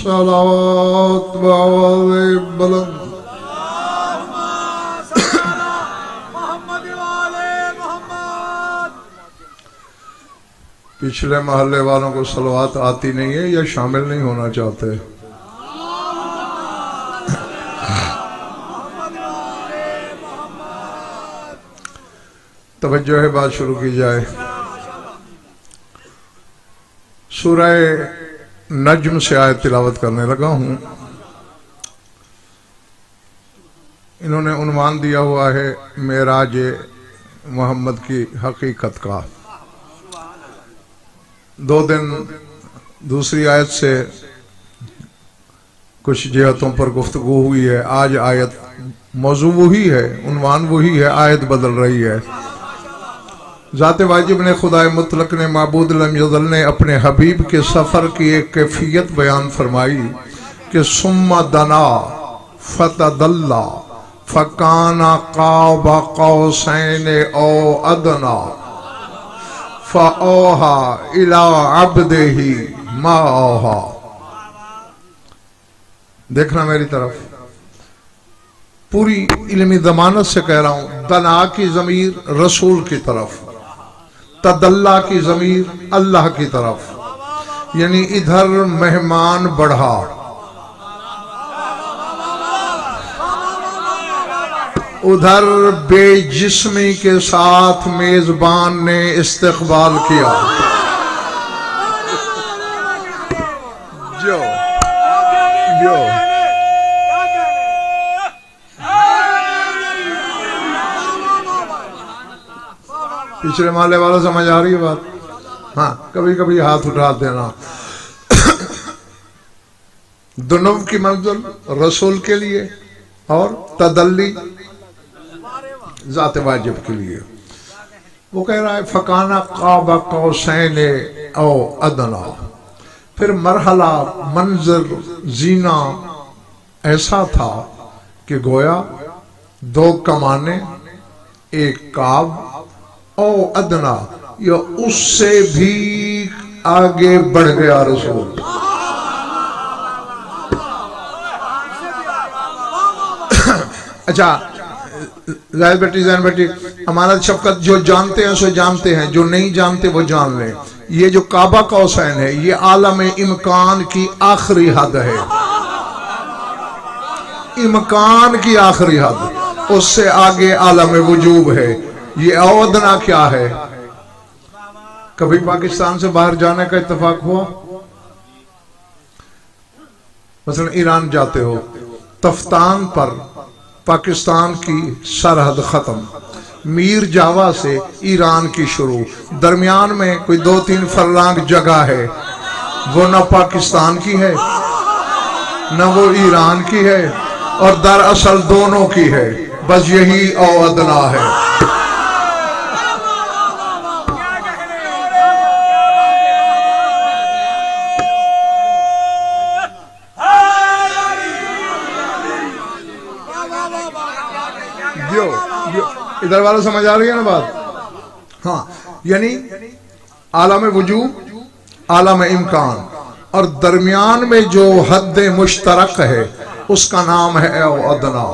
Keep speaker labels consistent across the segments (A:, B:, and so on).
A: सलावत वाले बुलंद पिछले महल्ले वालों को सलवात आती नहीं है या शामिल नहीं होना चाहते? तवज्जो है, बात शुरू की जाए। सूरह नज्म से आयत तिलावत करने लगा हूं। इन्होंने उन्वान दिया हुआ है मेराज मोहम्मद की हकीकत का। 2 दिन दूसरी आयत से कुछ जिहतों पर गुफ्तगू हुई है। आज आयत मौजू वही है, उन्वान वही है, आयत बदल रही है। ज़ात वाजिब ने, खुदाए मुतलक ने, माबूद लम यज़ल ने अपने हबीब के सफ़र की एक कैफियत बयान फरमाई कि सुम्मा दना फतदल्ला फ़काना क़ाब क़ौसैन औ अदना फ़औहा इला अब्दिही मा औहा। देखना मेरी तरफ, पूरी इल्मी ज़मानत से कह रहा हूं। दना की ज़मीर रसूल की तरफ, तदल्ला की ज़मीर अल्लाह की तरफ, यानी इधर मेहमान बढ़ा, उधर बेजिस्मी के साथ मेजबान ने इस्तकबाल किया। जो जो पिछले माले वाला समझ आ रही है बात? हाँ, कभी कभी हाथ उठा देना। दुनूब की मंजिल रसूल के लिए और तदल्ली ज़ात वाजिब के लिए। वो कह रहा है फ़काना क़ाब क़ौसैन औ अदना। फिर मरहला, मंजर, जीना ऐसा था कि गोया 2 कमाने, एक काब ओ अदना, या उससे भी आगे बढ़ गया रसूल। अच्छा जाहिद बेटी, जैन बेटी, अमानत शफकत, जो जानते हैं सो जानते हैं, जो नहीं जानते वो जान लें। ये जो काबा कौसैन है ये आलम इम्कान की आखिरी हद है, इम्कान की आखिरी हद, उससे आगे आलम वजूब है। ये अवदना क्या है? कभी पाकिस्तान से बाहर जाने का इत्तेफाक हुआ? मसलन ईरान जाते हो, तफ्तान पर पाकिस्तान की सरहद खत्म, मीर जावा से ईरान की शुरू, दरमियान में कोई 2-3 फर्लांग जगह है, वो न पाकिस्तान की है न वो ईरान की है, और दरअसल दोनों की है। बस यही अवदना है। इधर वाला समझ आ रही है ना बात? हाँ, यानी आलम वजूद, आलम इम्कान, और दरमियान में जो हद मुश्तरक है उसका नाम है ओ अदना।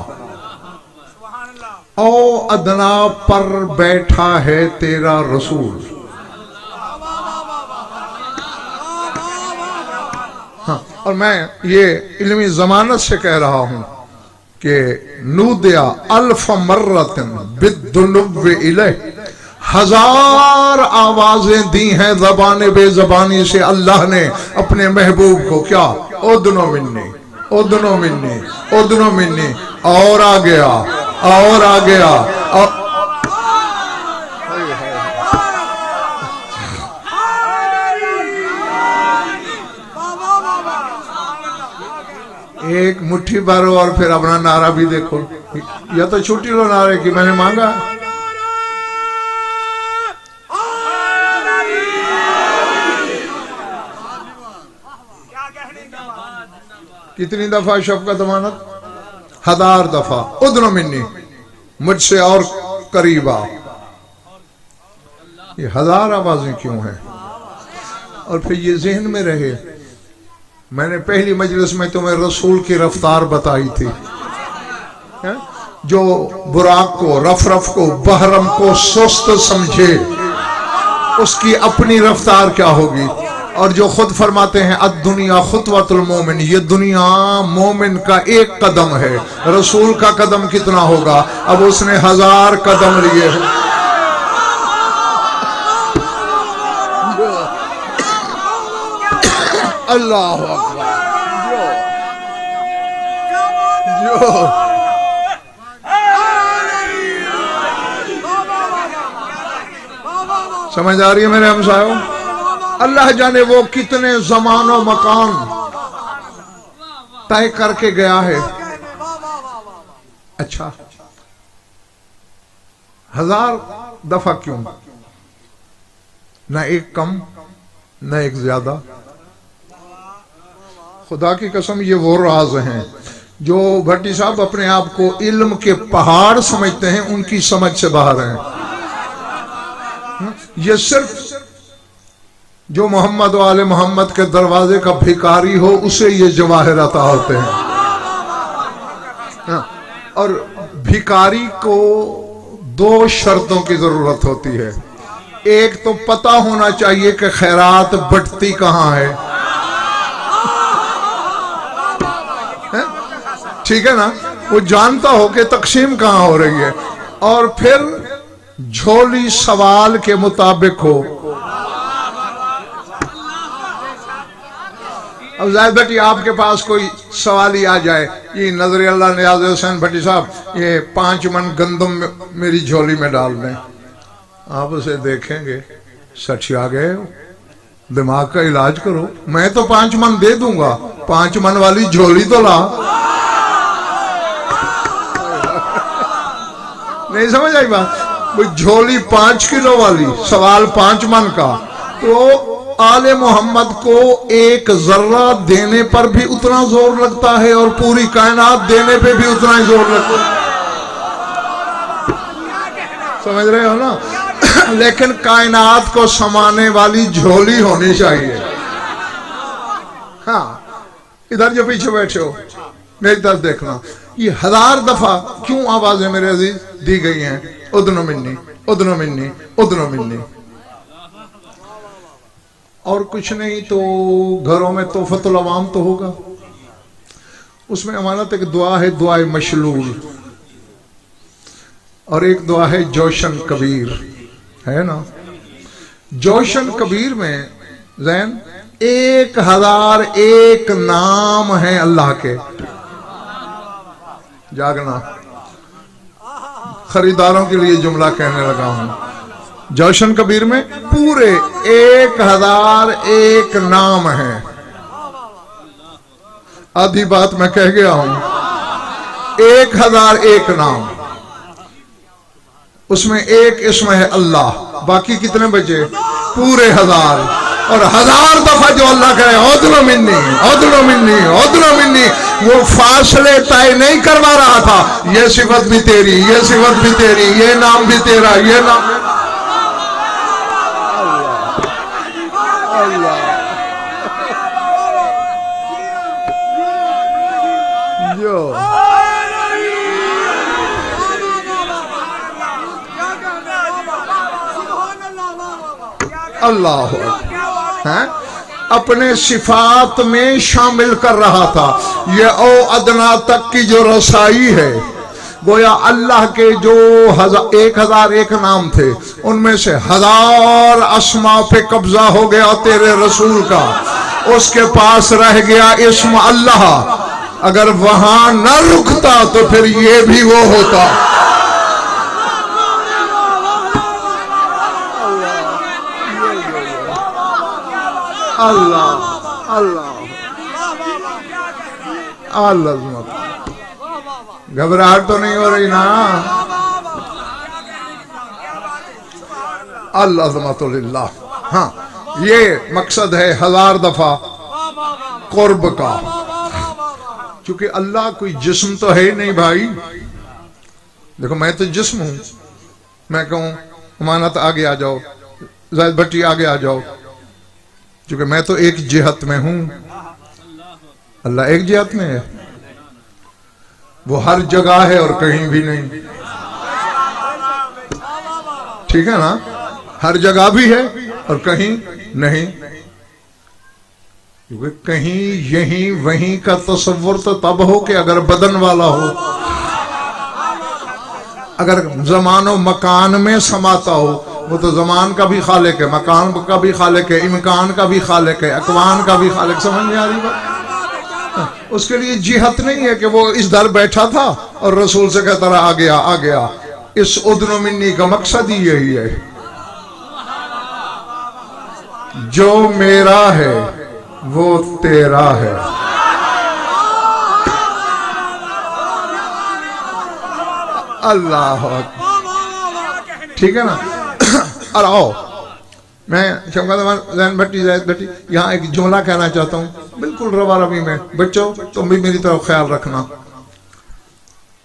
A: ओ अदना पर बैठा है तेरा रसूल। हाँ, और मैं ये इल्मी ज़मानत से कह रहा हूं कि नूदिया अल्फ मर्रतिन बिद्दुनुव्व इलैह, 1000 आवाजें दी हैं ज़बान बेज़बानी से अल्लाह ने अपने महबूब को। क्या? उदनो मिन्नी, उदनो मिन्नी, उदनो मिन्नी, और आ गया, और आ गया, और एक मुट्ठी भरो और फिर अपना नारा भी देखो, या तो छुट्टी लो नारे की, मैंने मांगा। कितनी दफा शफकत अमानत? 1000 दफा। उदनो मिन्नी, मुझसे और करीब आ। ये 1000 आवाजें क्यों हैं? और फिर ये जहन में रहे मैंने पहली मजलिस में तुम्हें रसूल की रफ्तार बताई थी, है? जो बुराक को, रफ रफ को, बहरम को सुस्त समझे उसकी अपनी रफ्तार क्या होगी। और जो खुद फरमाते हैं अद दुनिया खुतवतुल मोमिन, ये दुनिया मोमिन का एक कदम है, रसूल का कदम कितना होगा। अब उसने 1000 कदम लिए हैं। अल्लाह अकबर। जो समझ आ रही है मेरे हमसायों, अल्लाह जाने वो कितने जमानो मकान तय करके गया है। अच्छा 1000 दफा क्यों, न एक कम न एक ज्यादा। खुदा की कसम ये वो राज हैं जो भट्टी साहब अपने आप को इल्म के पहाड़ समझते हैं, उनकी समझ से बाहर हैं। ये सिर्फ जो मोहम्मद वाले मोहम्मद के दरवाजे का भिखारी हो उसे ये जवाहिर अता होते हैं। और भिखारी को 2 शर्तों की जरूरत होती है। एक तो पता होना चाहिए कि खैरात बंटती कहां है, ठीक है ना, वो जानता हो कि तकसीम कहां हो रही है। और फिर झोली सवाल के मुताबिक हो। अब जाहिद भट्टी आपके पास कोई सवाल ही आ जाए, ये नजर अल्लाह नियाज हुसैन भट्टी साहब ये 5 मन गंदम मेरी झोली में डाल दें, आप उसे देखेंगे सठिया गए, दिमाग का इलाज करो। मैं तो 5 मन दे दूंगा, 5 मन वाली झोली तो ला। नहीं समझ आई बात, वो झोली 5 किलो वाली, सवाल 5 मन का, तो आले मोहम्मद को एक जर्रा देने पर भी उतना जोर लगता है और पूरी कायनात देने पे भी उतना ही जोर लगता है। समझ रहे हो ना। लेकिन कायनात को समाने वाली झोली होनी चाहिए। हाँ इधर जो पीछे बैठे हो मेरी तरफ देखना, ये 1000 दफा क्यों आवाजें मेरे अजीज दी गई हैं, उदनो मिन्नी उदनो मिन्नी उदनो मिन्नी। और कुछ नहीं तो घरों में तोहफतुल अवाम तो होगा, उसमें अमानत एक दुआ है, दुआए मशलूल, और एक दुआ है जोशन कबीर, है ना। जोशन कबीर में जैन 1001 नाम है अल्लाह के। जागना, खरीदारों के लिए जुमला कहने लगा हूं। जोशन कबीर में पूरे 1001 नाम है। आधी बात मैं कह गया हूं, 1001 नाम, उसमें एक इसम है अल्लाह, बाकी कितने बचे, पूरे 1000। और 1000 दफा जो अल्लाह करे औदनो मिन्नी औदनो मिन्नी औदनो मिन्नी, वो फासले तय नहीं करवा रहा था, ये सिफत भी तेरी, ये सिफत भी तेरी, ये नाम भी तेरा, ये नाम। अल्लाह है अपने सिफात में शामिल कर रहा था। ये ओ अदना तक की जो रसाई है, गोया अल्लाह के जो 1001 नाम थे उनमें से 1000 अस्मा पे कब्जा हो गया तेरे रसूल का, उसके पास रह गया इस्म अल्लाह। अगर वहां न रुकता तो फिर ये भी वो होता। अल्लाह अल्लाह अल्लाह, घबराहट तो नहीं हो रही ना। अल्लाह। हाँ ये मकसद है 1000 दफा कुर्ब का, क्योंकि अल्लाह कोई जिस्म तो है नहीं भाई। देखो मैं तो जिस्म हूं, मैं कहूं अमानत आगे आ जाओ, जाहिद भट्टी आगे आ जाओ, क्योंकि मैं तो एक जिहत में हूं, अल्लाह एक जिहत में है, वो हर जगह है और कहीं भी नहीं। ठीक है ना, हर जगह भी है और कहीं नहीं, क्योंकि कहीं यहीं वहीं का तस्वुर तो तब हो कि अगर बदन वाला हो, अगर जमानो मकान में समाता हो। वो तो जमान का भी खालिक है, मकान का भी खालिक है, इमकान का भी खालिक है, अकवान का भी खालिक। समझ में आ रही बात? उसके लिए जिहत नहीं है कि वो इस दर बैठा था और रसूल से कहता रहा आ गया आ गया। इस उद्नो मिन्नी का मकसद ही यही है, जो मेरा है वो तेरा है। अल्लाह, ठीक है ना। और आओ, मैं शौकत भट्टी भट्टी यहाँ एक जुमला कहना चाहता हूँ, बिल्कुल रवा रवी में। बच्चों तुम भी मेरी तरफ ख्याल रखना।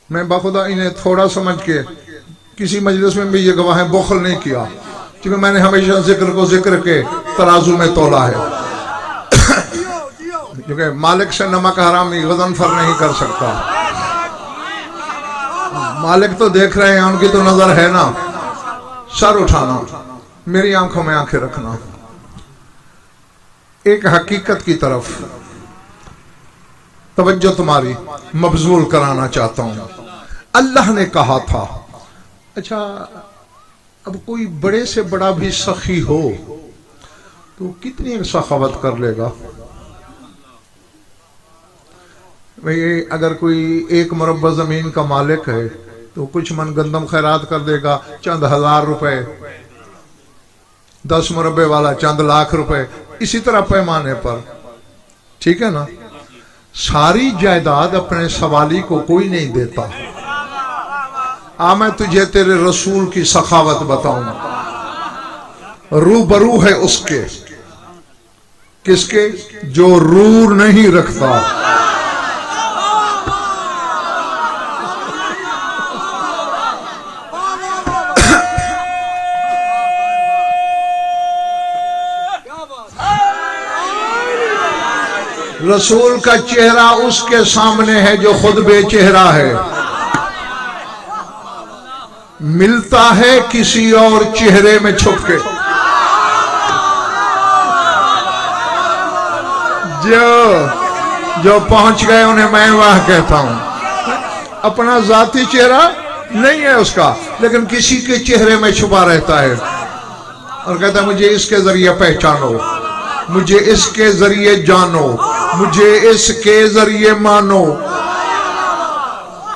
A: मैं बाखुदा इन्हें थोड़ा समझ के किसी मजलिस में भी ये गवाह बुखल नहीं किया, क्योंकि मैंने हमेशा जिक्र को जिक्र के तराजू में तोला है। क्योंकि मालिक से नमक हरामी गज़नफर नहीं कर सकता। मालिक तो देख रहे हैं, उनकी तो नजर है ना। सर उठाना, मेरी आंखों में आंखें रखना। एक हकीकत की तरफ तवज्जो तुम्हारी मबजूल कराना चाहता हूं। अल्लाह ने कहा था, अच्छा अब कोई बड़े से बड़ा भी सखी हो तो कितनी सखावत कर लेगा भाई। अगर कोई एक मुरब्बा जमीन का मालिक है तो कुछ मन गंदम खैरात कर देगा, चंद हजार रुपए, 10 मुरब्बे वाला चंद लाख रुपए, इसी तरह पैमाने पर। ठीक है ना। सारी जायदाद अपने सवाली को कोई नहीं देता। आ मैं तुझे तेरे रसूल की सखावत बताऊं। रूबरू है उसके, किसके? जो रूर नहीं रखता। रसूल का चेहरा उसके सामने है जो खुद बेचेहरा है। मिलता है किसी और चेहरे में छुप के। जो पहुंच गए उन्हें मैं वाह कहता हूं। अपना जाती चेहरा नहीं है उसका, लेकिन किसी के चेहरे में छुपा रहता है और कहता है मुझे इसके जरिए पहचानो, मुझे इसके जरिए जानो, मुझे इसके जरिए मानो।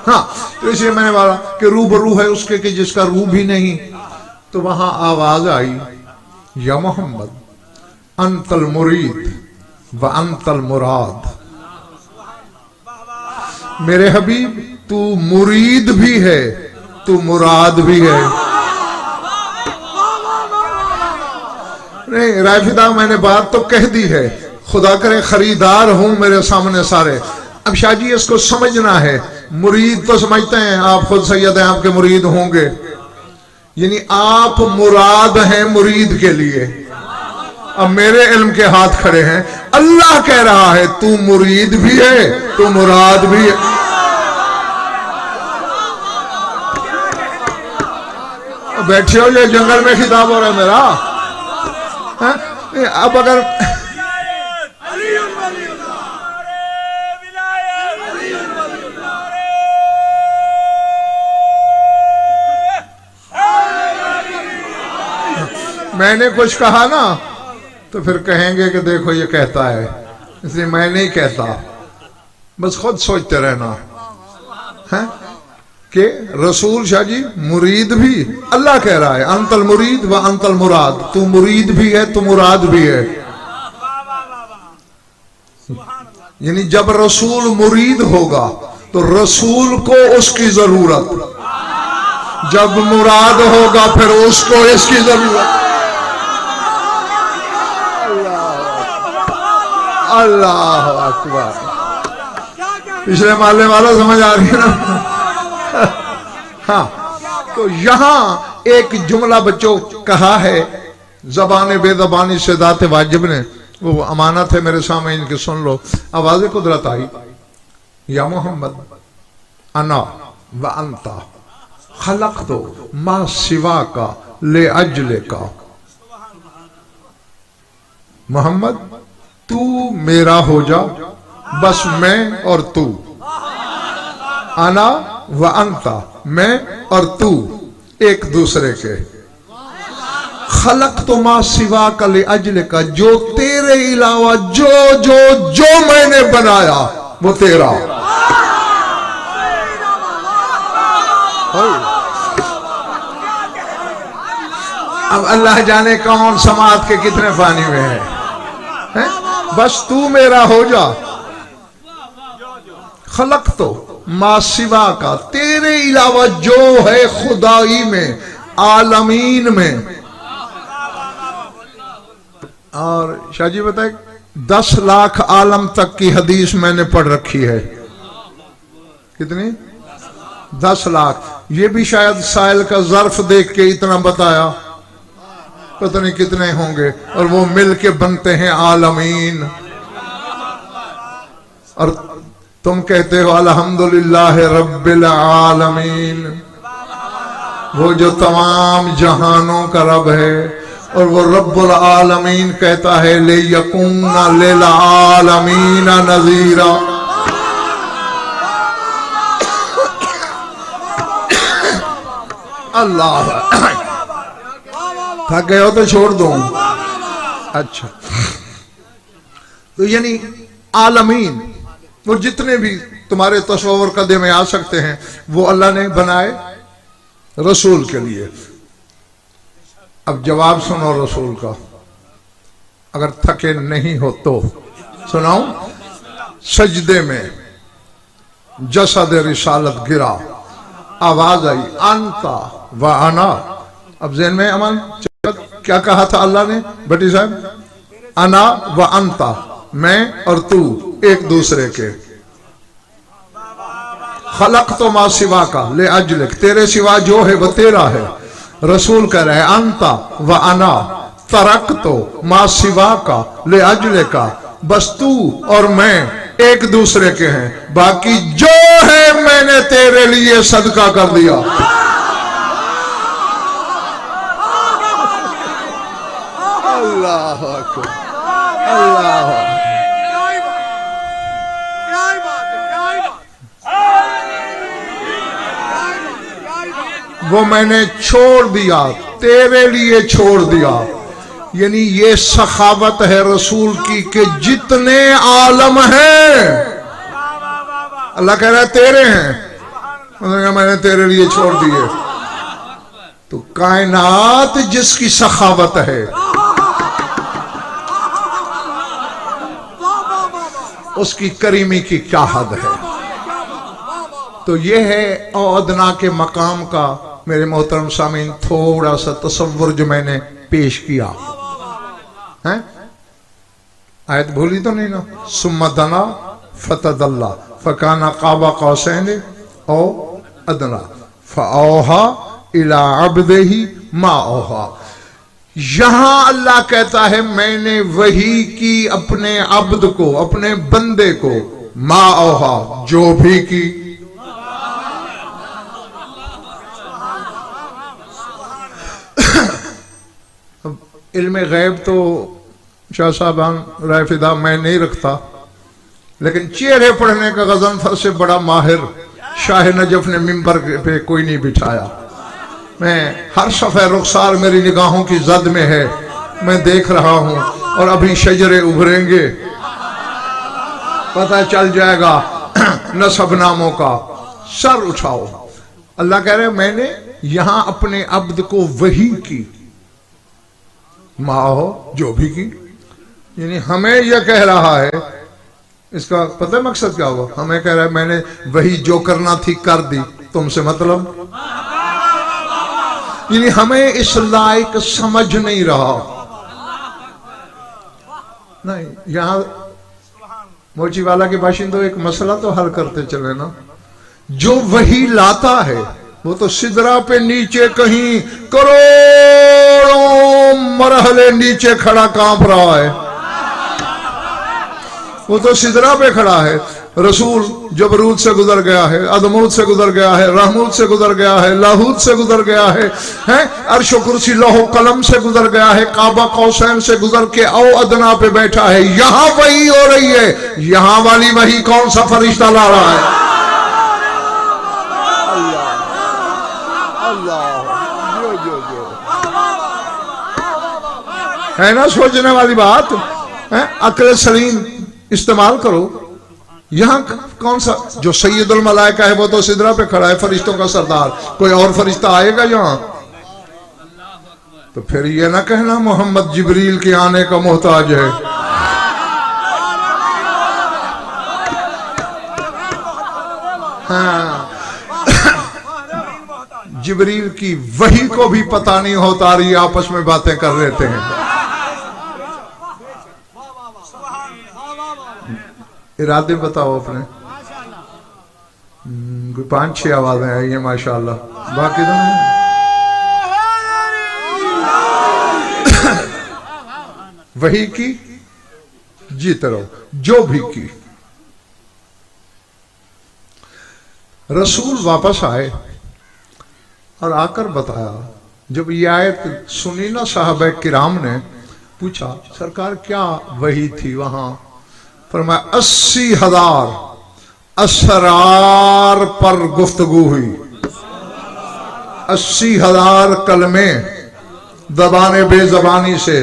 A: हाँ, तो इसलिए मैंने बोला कि रूबरू है उसके कि जिसका रू भी नहीं। तो वहां आवाज आई, या मोहम्मद अंतल मुरीद व अंतल मुराद। मेरे हबीब तू मुरीद भी है, तू मुराद भी है। नहीं राफिदा, मैंने बात तो कह दी है। खुदा करे खरीदार हूं मेरे सामने सारे। अब शाह जी इसको समझना है। मुरीद तो समझते हैं, आप खुद सैयद हैं, आपके मुरीद होंगे, यानी आप मुराद हैं मुरीद के लिए। अब मेरे इल्म के हाथ खड़े हैं। अल्लाह कह रहा है तू मुरीद भी है, तू मुराद भी है। बैठे हो, ये जंगल में खिताब हो रहा है मेरा। अब अगर मैंने कुछ कहा ना तो फिर कहेंगे कि देखो ये कहता है, इसलिए मैं नहीं कहता। बस खुद सोचते रहना है कि रसूल शाह जी मुरीद भी, अल्लाह कह रहा है अंतल मुरीद व अंतल मुराद। तू मुरीद भी है, तू मुराद भी है। यानी जब रसूल मुरीद होगा तो रसूल को उसकी जरूरत, जब मुराद होगा फिर उसको इसकी जरूरत। अल्लाह अकबर। पिछले माले वाला समझ आ रही है ना। हाँ, तो यहां एक जुमला बच्चों कहा है जबान बेजबानी से दाते वाजिब ने, वो अमानत है मेरे सामने, इनकी सुन लो। आवाज़ कुदरत आई, या मोहम्मद अना व अंता खलक़्तु मा सिवा का ले अजले का। मोहम्मद तू मेरा हो जा, बस मैं और तू। अना व अंता, मैं और तू एक दूसरे के। खलक़्तु मा सिवा का ले अजले का, जो तेरे अलावा जो जो जो मैंने बनाया वो तेरा। अब अल्लाह जाने कौन समाज के कितने पानी में है? बस तू मेरा हो जा। खलक़्तु मा सिवा का, तेरे अलावा जो है खुदाई में, आलमीन में। और शाहजी बताए 10 लाख आलम तक की हदीस मैंने पढ़ रखी है। कितनी? 10 लाख। ये भी शायद साइल का ज़र्फ देख के इतना बताया, पता नहीं कितने होंगे, और वो मिल के बनते हैं आलमीन। और तुम कहते हो अल्हम्दुलिल्लाह रब्बिल आलमीन, वो जो तमाम जहानों का रब है। और वो रब्बुल आलमीन कहता है ले यकूना लिल आलमीन नज़ीरा। अल्लाह, थक गए हो तो छोड़ दो। अच्छा, तो यानी आलमीन वो जितने भी तुम्हारे तस्वर कदे में आ सकते हैं वो अल्लाह ने बनाए रसूल के लिए। अब जवाब सुनो रसूल का, अगर थके नहीं हो तो सुनाऊं। सजदे में जसद रिसालत गिरा, आवाज आई अंता व अना। अब ज़हन में अमन क्या कहा था अल्लाह ने भट्टी साहब? अना व अंता, मैं और तू एक दूसरे के। खलक़्तु मा सिवा का ले अजलिक, तेरे सिवा जो है वो तेरा है। रसूल कह रहे हैं अंता व अना तरक्तु मा सिवा का ले अजले का, बस तू और मैं एक दूसरे के हैं, बाकी जो है मैंने तेरे लिए सदका कर दिया। अल्लाह अकबर, अल्लाह। वो मैंने छोड़ दिया, तेरे लिए छोड़ दिया। यानी ये सखावत है रसूल की कि जितने आलम हैं अल्लाह कह रहा है तेरे हैं, मैंने तेरे लिए छोड़ दिए। तो कायनात जिसकी सखावत है उसकी करीमी की क्या हद है। तो ये है औदना के मकाम का मेरे मोहतरम सामीन थोड़ा सा तसव्वुर जो मैंने पेश किया है। आयत भूली तो नहीं ना? सुम्मा दना फतदल्ला फकाना काबा कौसैन औ अदना फऔहा इला अब्दिही मा औहा। यहां अल्लाह कहता है मैंने वही की अपने अब्द को, अपने बंदे को, मा औहा जो भी की। इल्म गैब तो शाह साहबान रायफिदा मैं नहीं रखता, लेकिन चेहरे पढ़ने का गज़नफर से बड़ा माहिर शाह नजफ ने मिंबर पे कोई नहीं बिठाया। मैं हर सफ़े रुखसार मेरी निगाहों की जद में है, मैं देख रहा हूं और अभी शजरे उभरेंगे, पता चल जाएगा नसब नामों का। सर उठाओ, अल्लाह कह रहे मैंने यहां अपने अब्द को वही की, माहो जो भी की। यानी हमें यह कह रहा है, इसका पता है मकसद क्या हुआ? हमें कह रहा है मैंने वही जो करना थी कर दी, तुमसे मतलब। यानी हमें इस लायक समझ नहीं रहा। नहीं, यहां मोची वाला के बाशिंदों एक मसला तो हल करते चले ना। जो वही लाता है वो तो सिदरा पे नीचे कहीं करोड़ों मरहले नीचे खड़ा कांप रहा है। वो तो सिदरा पे खड़ा है। रसूल जबरूद से गुजर गया है, अदमूद से गुजर गया है, रहमूद से गुजर गया है, लाहूद से गुजर गया है, अर्श कुर्सी लौह कलम से गुजर गया है, काबा कौसैन से गुजर के औ अदना पे बैठा है। यहां वही हो रही है, यहां वाली वही कौन सा फरिश्ता ला रहा है? है ना सोचने वाली बात है। अक्ल सलीम इस्तेमाल करो। यहां कौन सा जो सैयदुल मलाइका है वो तो सिदरा पे खड़ा है, फरिश्तों का सरदार। कोई और फरिश्ता आएगा यहां? तो फिर ये ना कहना मोहम्मद जिब्रील के आने का मोहताज है। हाँ जिब्रील की वही को भी पता नहीं होता, रही आपस में बातें कर रहे हैं। इरादे बताओ अपने। कोई 5-6 आवाजें आई हैं माशाल्लाह, बाकी तो नहीं। वही की जीते रहो, जो भी की। रसूल वापस आए और आकर बताया। जब ये आयत सुनी ना साहबे किराम ने पूछा सरकार क्या वही थी वहां? फरमाया 80,000 असरार पर गुफ्तगू हुई। 80,000 कलमे दबाने बेजबानी से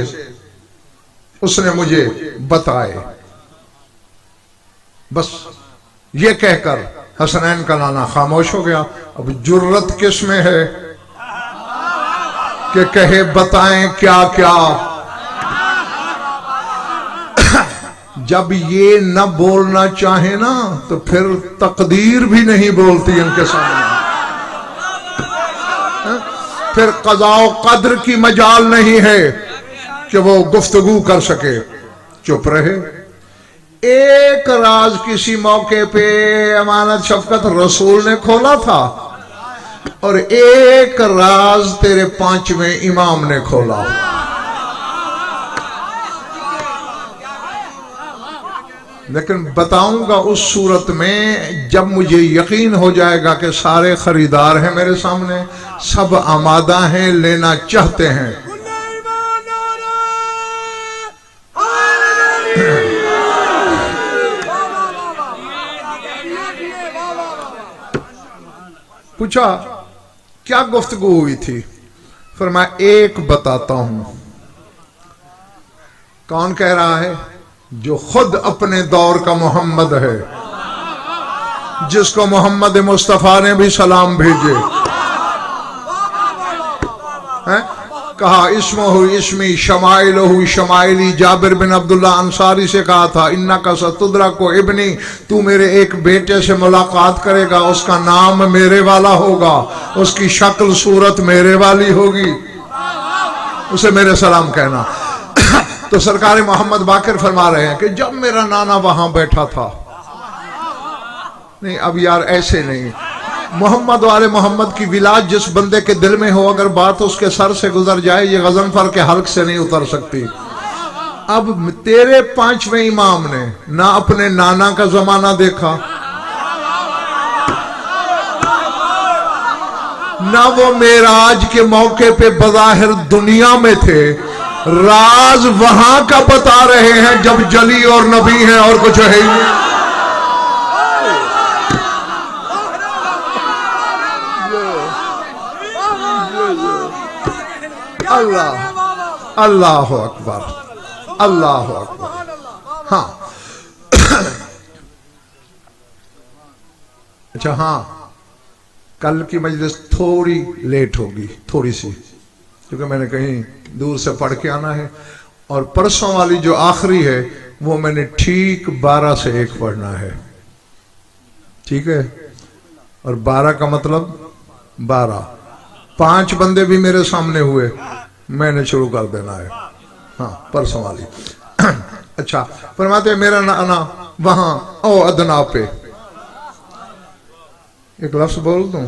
A: उसने मुझे बताए। बस ये कहकर हसनैन का नाना खामोश हो गया। अब जुर्रत किस में है कि कहे बताएं क्या क्या। जब ये न बोलना चाहे ना तो फिर तकदीर भी नहीं बोलती इनके सामने। फिर कज़ा कद्र की मजाल नहीं है कि वो गुफ्तगू कर सके, चुप रहे। एक राज किसी मौके पे अमानत शफकत रसूल ने खोला था और एक राज तेरे 5वें इमाम ने खोला। लेकिन बताऊंगा उस सूरत में जब मुझे यकीन हो जाएगा कि सारे खरीदार हैं मेरे सामने, सब आमादा हैं, लेना चाहते हैं। पूछा क्या गुफ्तगू हुई थी? फिर मैं एक बताता हूं। कौन कह रहा है? जो खुद अपने दौर का मोहम्मद है, जिसको मोहम्मद मुस्तफा ने भी सलाम भेजे हैं? कहा इस्महु इस्मी शमाइलहु शमाइली। जाबिर बिन अब्दुल्ला अंसारी से कहा था इन्ना का सतुद्रा को इब्नी, तू मेरे एक बेटे से मुलाकात करेगा, उसका नाम मेरे वाला होगा, उसकी शक्ल सूरत मेरे वाली होगी, उसे मेरे सलाम कहना। तो सरकार मोहम्मद बाकिर फरमा रहे हैं कि जब मेरा नाना वहां बैठा था, नहीं अब यार ऐसे नहीं, मोहम्मद वाले मोहम्मद की विलाद जिस बंदे के दिल में हो, अगर बात उसके सर से गुजर जाए ये गजनफर के हल्क से नहीं उतर सकती। अब तेरे 5वें इमाम ने ना अपने नाना का जमाना देखा, ना वो मेराज के मौके पे बज़ाहिर दुनिया में थे, राज वहां का बता रहे हैं जब जली और नबी हैं और कुछ है ही नहीं। अल्लाह अल्लाह अकबर अल्लाह अकबर। हाँ अच्छा हाँ, कल की मजलिस थोड़ी लेट होगी, थोड़ी सी, क्योंकि मैंने कहीं दूर से पढ़ के आना है। और परसों वाली जो आखिरी है वो मैंने ठीक 12 से 1 पढ़ना है, ठीक है? और 12 का मतलब 12, 5 बंदे भी मेरे सामने हुए, मैंने शुरू कर देना है। हाँ परसों वाली। अच्छा फरमाते मेरा नाना वहां ओ अदना पे, एक लफ्ज बोल दूं,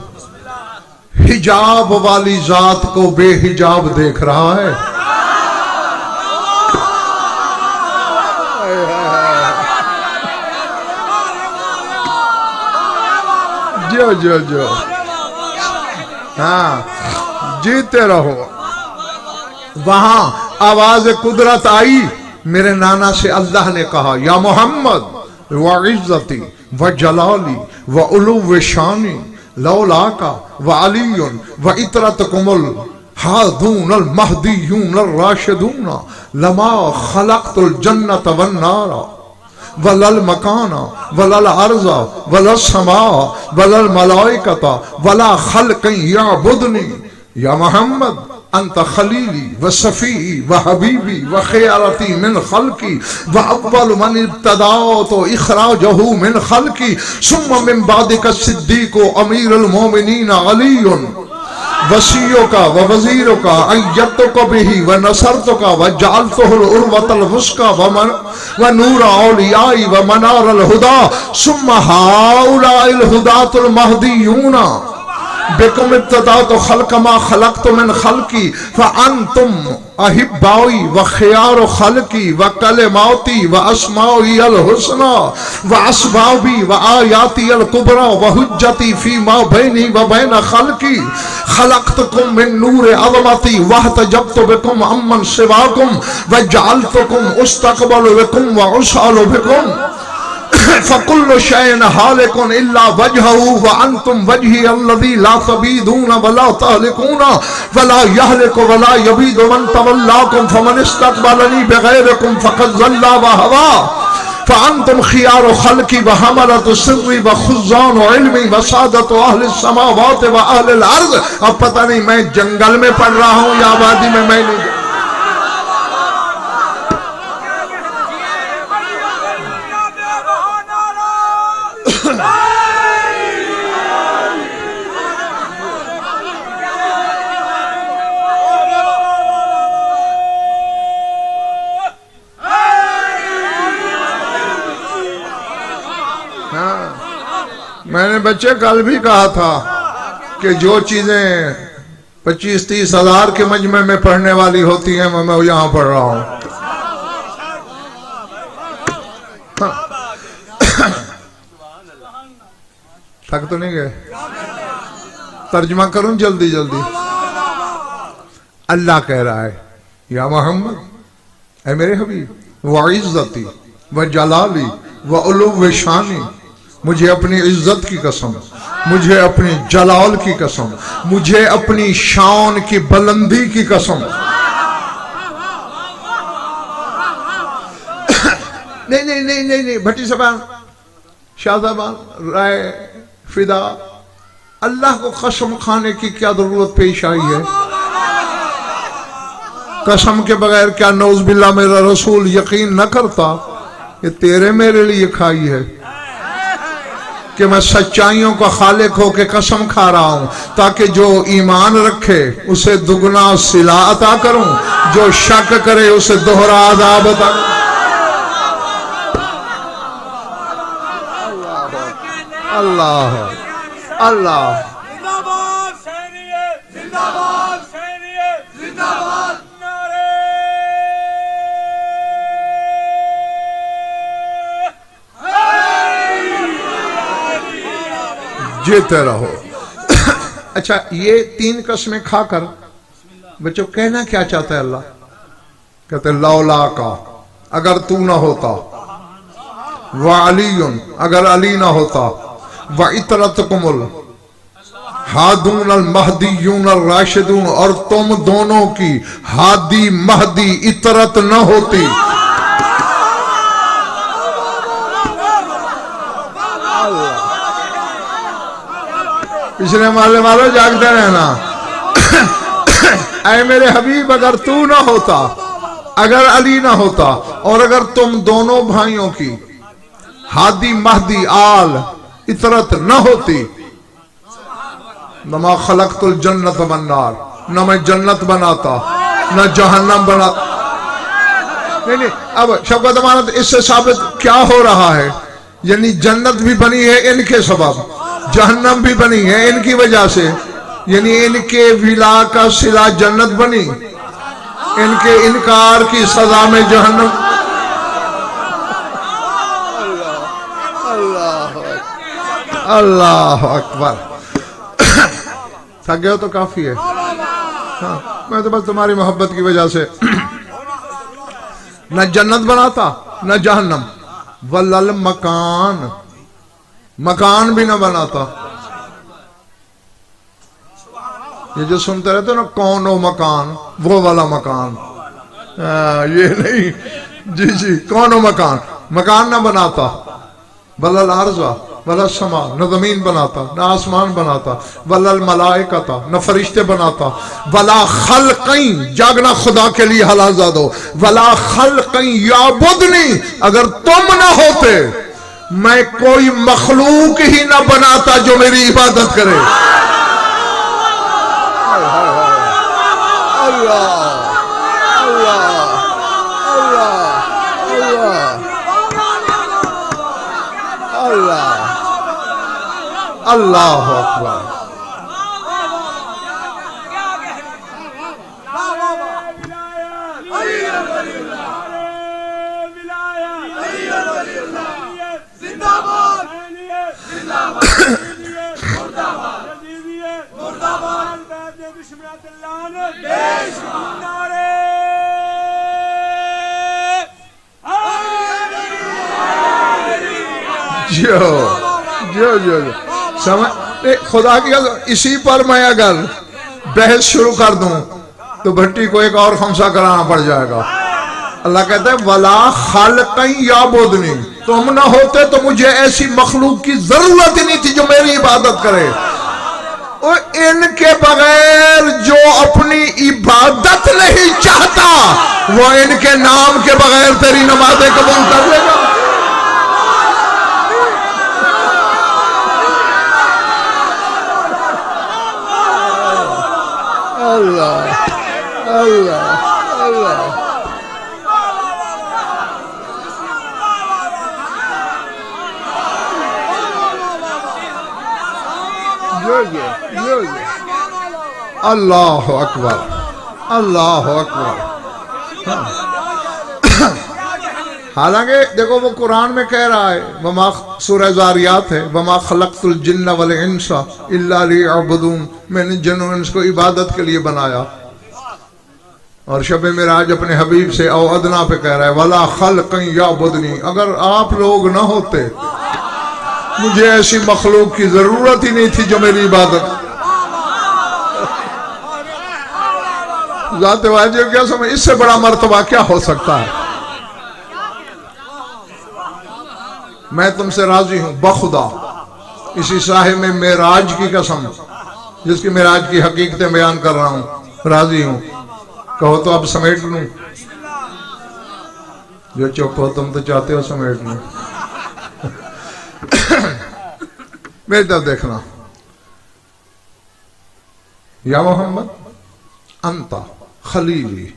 A: हिजाब वाली जात को बेहिजाब देख रहा है। जो जो जो हाँ, जीते रहो। वहां आवाज कुदरत आई, मेरे नाना से अल्लाह ने कहा, या मोहम्मद व इज्जती व जलाली व उलुव शानी लौला का व अलीयुन व इतरतकुमुल हादून अल महदीयून अल राशिदून लमा खलक़तुल जन्नत वन नारा वलल मकाना वलल अर्ज़ा वलल समा वलल मलाइकता वला खल्क़न याबुदनी या मोहम्मद अंत खलीली व सफ़ी व हबीबी व ख़ियारती मिन खल्क़ी व अव्वल मन इब्तदाअतु इख़राजहु मिन खल्क़ी सुम्मा मिन बादिका सिद्दीक़ु अमीरुल मोमिनीन अलीयुन वसीयों का व वजीरों का अय्यतो को भी व नसरतो का व जालतुहुल उर्वतल वुस्का व नूर औलियाई व मनारल हुदा सुम्मा हाउलाइल हुदातुल महदीयूना बेकुम इब्तदाअतु खल्क़ मा खलक़तु मिन खल्क़ी फ़अंतुम अहिब्बाई व ख़ियारु खल्क़ी व कलिमाती व अस्माई अल हुस्ना व अस्बाबी व आयाती अल कुबरा व हुज्जती फी मा बैनी व बैन खल्क़ी खलक़तुकुम मिन नूर अज़मती वहतजबतु बिकुम अम्मन सिवाकुम व जअलतुकुम उस्तक़बलु बिकुम व उसालु बिकुम फ़कुल्लु शैइन हालिकुन इल्ला वजहहु व अंतुम वजही अल्लज़ी ला तबीदून व ला तहलिकून व ला यहलिकु व ला यबीदु मन तवल्लाकुम फमन इस्तक़बलनी बिग़ैरिकुम फ़क़द ज़ल्ला व हवा फ़अंतुम ख़ियारु खल्क़ी व हमलतु सिर्री व ख़ुज़्ज़ानु इल्मी व सादतु अहलिस समावाति व अहलिल अर्ज़। अब पता नहीं मैं जंगल में पढ़ रहा हूँ या आबादी में, मैं नहीं। मैंने बच्चे कल भी कहा था कि जो चीजें 25-30 हजार के मजमे में पढ़ने वाली होती हैं मैं यहां पढ़ रहा हूं। थक तो नहीं गए? तर्जुमा करूं जल्दी जल्दी। अल्लाह कह रहा है, या मोहम्मद, ऐ मेरे हबीब, व इज्जती व जलाली व उलुव शानी, मुझे अपनी इज्जत की कसम, मुझे अपनी जलाल की कसम, मुझे अपनी शान की बुलंदी की कसम। नहीं नहीं नहीं नहीं नहीं, भट्टी साहब, शाहजहां, राय, फिदा, अल्लाह को कसम खाने की क्या जरूरत पेश आई है? कसम के बगैर क्या नौज बिल्ला मेरा रसूल यकीन न करता? ये तेरे मेरे लिए खाई है कि मैं सच्चाइयों का खालिक हो के कसम खा रहा हूं ताकि जो ईमान रखे उसे दुगना सिला अता करूं, जो शक करे उसे दोहरा अज़ाब अता। अल्लाह अल्लाह जीते रहो। अच्छा, ये 3 कसमें खाकर बच्चों कहना क्या चाहता है अल्लाह? कहते लौला का, अगर तू ना होता, व अलीयुन, अगर अली ना होता, व इतरतकुमुल हादून अल महदीयून अल राशिदून, और तुम दोनों की हादी महदी इतरत न होती। पिछले माले वालों जागते रहना। ऐ मेरे हबीब, अगर तू ना होता, अगर अली ना होता, और अगर तुम दोनों भाइयों की हादी महदी आल इतरत न होती, नमा खलक़तुल जन्नत वन नार, न मैं जन्नत बनाता न जहन्नम बनाता। नहीं, अब शब्द अमानत, इससे साबित क्या हो रहा है? यानी जन्नत भी बनी है इनके सबब, जहन्नम भी बनी है इनकी वजह से, यानी इनके विला का सिला जन्नत बनी, इनके इनकार की सजा में जहन्नम। अल्लाह अकबर। थक गए हो तो काफी है। हाँ, मैं तो बस तुम्हारी मोहब्बत की वजह से न जन्नत बनाता न जहन्नम, वल्लल मकान, मकान भी न बनाता। ये जो सुनते रहते हो ना, कौन हो मकान, वो वाला मकान, ये नहीं। जी जी, कौन हो मकान, मकान न बनाता। वल्लल अर्ज़ा वल्लल समा, न जमीन बनाता न आसमान बनाता। वल्लल मलाइकता, न फरिश्ते बनाता। वला खल्क़इन, जागना खुदा के लिए हलाजा दो। वला खल्क़इन याबुदनी, अगर तुम न होते मैं कोई मखलूक ही न बनाता जो मेरी इबादत करे। अल्लाह अल्लाह अकबर। जो जो जो समझ, खुदा की इसी पर मैं अगर बहस शुरू कर दूं तो भट्टी को एक और खमसा कराना पड़ जाएगा। अल्लाह कहता है वला खालिक़न याबुदनी, तुम ना होते तो मुझे ऐसी मखलूक की जरूरत ही नहीं थी जो मेरी इबादत करे। और इनके बगैर जो अपनी इबादत नहीं चाहता वो इनके नाम के बगैर तेरी नमाज़ें कबूल कर लेगा। अल्लाह अल्लाह अल्लाह। अल्लाह अकबर अल्लाह अकबर। हालांकि देखो वो कुरान में कह रहा है, वमा, सूरह ज़ारियात है, वमा खलक़तुल जिन्ना वल इंसा इल्ला लियअबुदून, मैंने जिन्न और इंस को इबादत के लिए बनाया। और शब मिराज अपने हबीब से औ अदना पे कह रहा है वला खल्क़न याबुदनी, अगर आप लोग न होते मुझे ऐसी मखलूक की जरूरत ही नहीं थी जो मेरी इबादत। जाते वाजिब क्या समझ, इससे बड़ा मर्तबा क्या हो सकता है। मैं तुमसे राजी हूं बखुदा, इसी साहिब में मेराज की कसम, जिसकी मेराज की हकीकतें बयान कर रहा हूं, राजी हूं। कहो तो अब समेट लूं, जो चुप हो तुम तो चाहते हो समेट लूं। मेरी तरफ देखना, या मोहम्मद अंता खलीली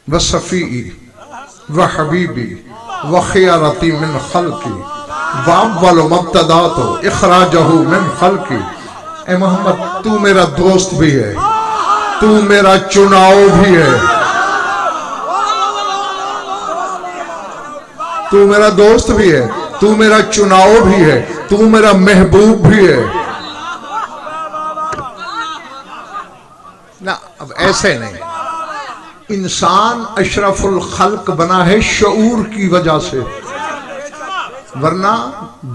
A: व सफ़ी व हबीबी व खियारती मिन खल्की व अव्वल मब्तदातो इखराजहु मिन खल्की। ए मोहम्मद, तू मेरा दोस्त भी है, तू मेरा चुनाव भी है। तू मेरा दोस्त भी है, तू मेरा चुनाव भी है, तू मेरा महबूब भी है ना। अब ऐसे नहीं, इंसान अशरफुल खल्क बना है शऊर की वजह से, वरना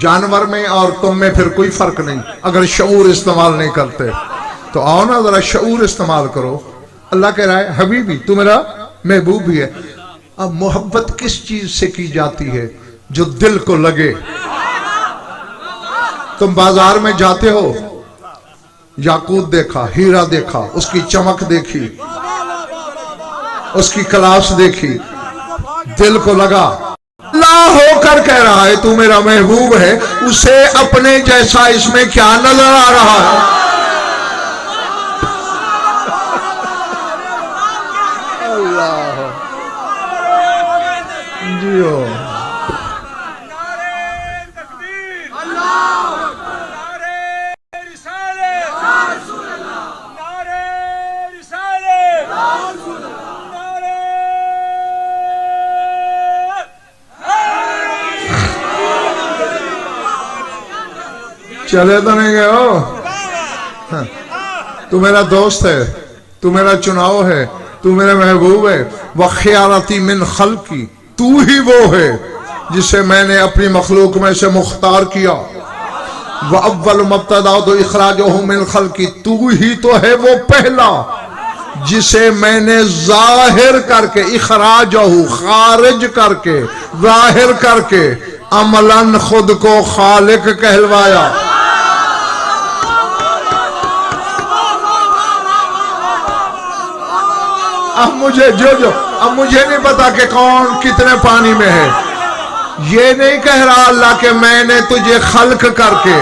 A: जानवर में और तुम में फिर कोई फर्क नहीं अगर शऊर इस्तेमाल नहीं करते। तो आओ ना जरा शऊर इस्तेमाल करो। अल्लाह कह रहा है हबीबी, तू मेरा महबूब भी है। अब मोहब्बत किस चीज से की जाती है? जो दिल को लगे। तुम बाजार में जाते हो, याकूत देखा, हीरा देखा, उसकी चमक देखी, उसकी क्लास देखी, दिल को लगा, अल्लाह होकर कह रहा है तू मेरा महबूब है, उसे अपने जैसा इसमें क्या नजर आ रहा है? अल्लाह जियो। चले तो नहीं गए हो? हाँ। तू मेरा दोस्त है, तू मेरा चुनाव है, तू मेरा महबूब है। वख्यारती मिन खल्की, तू ही वो है जिसे मैंने अपनी मखलूक में से मुख्तार किया। व अव्वल मब्तदा तो इखराजहु मिन खल्की, तू ही तो है वो पहला जिसे मैंने जाहिर करके, इखराजहु खारिज करके, जाहिर करके, अमलन खुद को खालिक कहलवाया। अब मुझे नहीं पता कि कौन कितने पानी में है। ये नहीं कह रहा अल्लाह के मैंने तुझे खल्क करके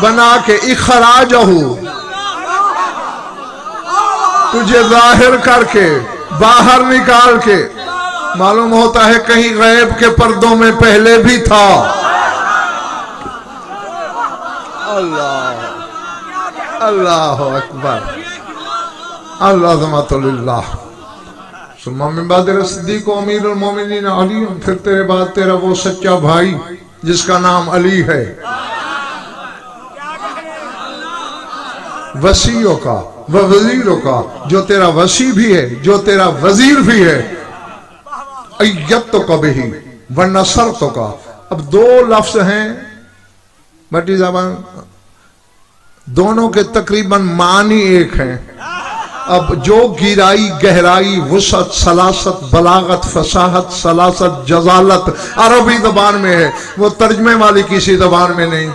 A: बना के, इखराजहु तुझे जाहिर करके, बाहर निकाल के। मालूम होता है कहीं गैब के पर्दों में पहले भी था। अल्लाह अल्लाह अकबर, अल्लाह सिद्दीक अमीरुल मोमिनीन अली, फिर तेरे बाद तेरा वो सच्चा भाई जिसका नाम अली है। वसीयों का व वजीरों का, जो तेरा वसी भी है, जो तेरा वजीर भी है। अय्यत तो कभी ही व नसर तो का। अब दो लफ्ज हैं बटी ज़बान, दोनों के तकरीबन मानी एक हैं। अब जो गिराई, गहराई, वसअत, सलासत, बलागत, फसाहत, सलासत, जजालत अरबी जबान में है, वो तर्जमे वाली किसी जबान में नहीं।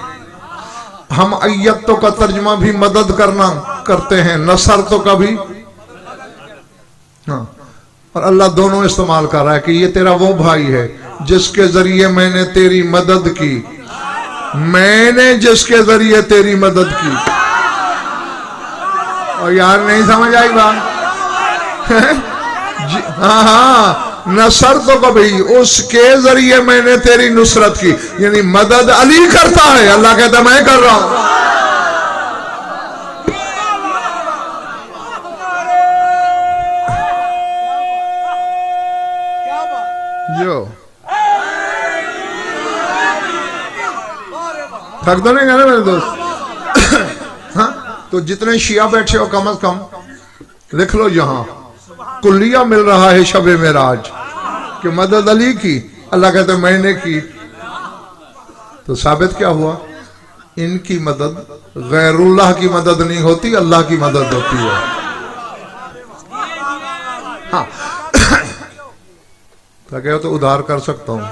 A: हम अय्यतों का तर्जमा भी मदद करना करते हैं, नसर तो का भी। हाँ, और अल्लाह दोनों इस्तेमाल कर रहा है कि ये तेरा वो भाई है जिसके जरिए मैंने तेरी मदद की, मैंने जिसके जरिए तेरी मदद की। और यार नहीं समझ आई बात? हाँ हाँ, नसर तो कभी, उसके जरिए मैंने तेरी नुसरत की, यानी मदद अली करता है, अल्लाह कहता मैं कर रहा हूं। जो थक तो नहीं गया मेरे दोस्त? हाँ, तो जितने शिया बैठे हो कम से कम लिख लो, यहां कुल्लिया मिल रहा है शबे मेराज कि मदद अली की, अल्लाह कहते मैंने की। तो साबित क्या हुआ? इनकी मदद गैरुल्लाह की मदद नहीं होती, अल्लाह की मदद होती है। हाँ, तो क्या तो उधार कर सकता हूं।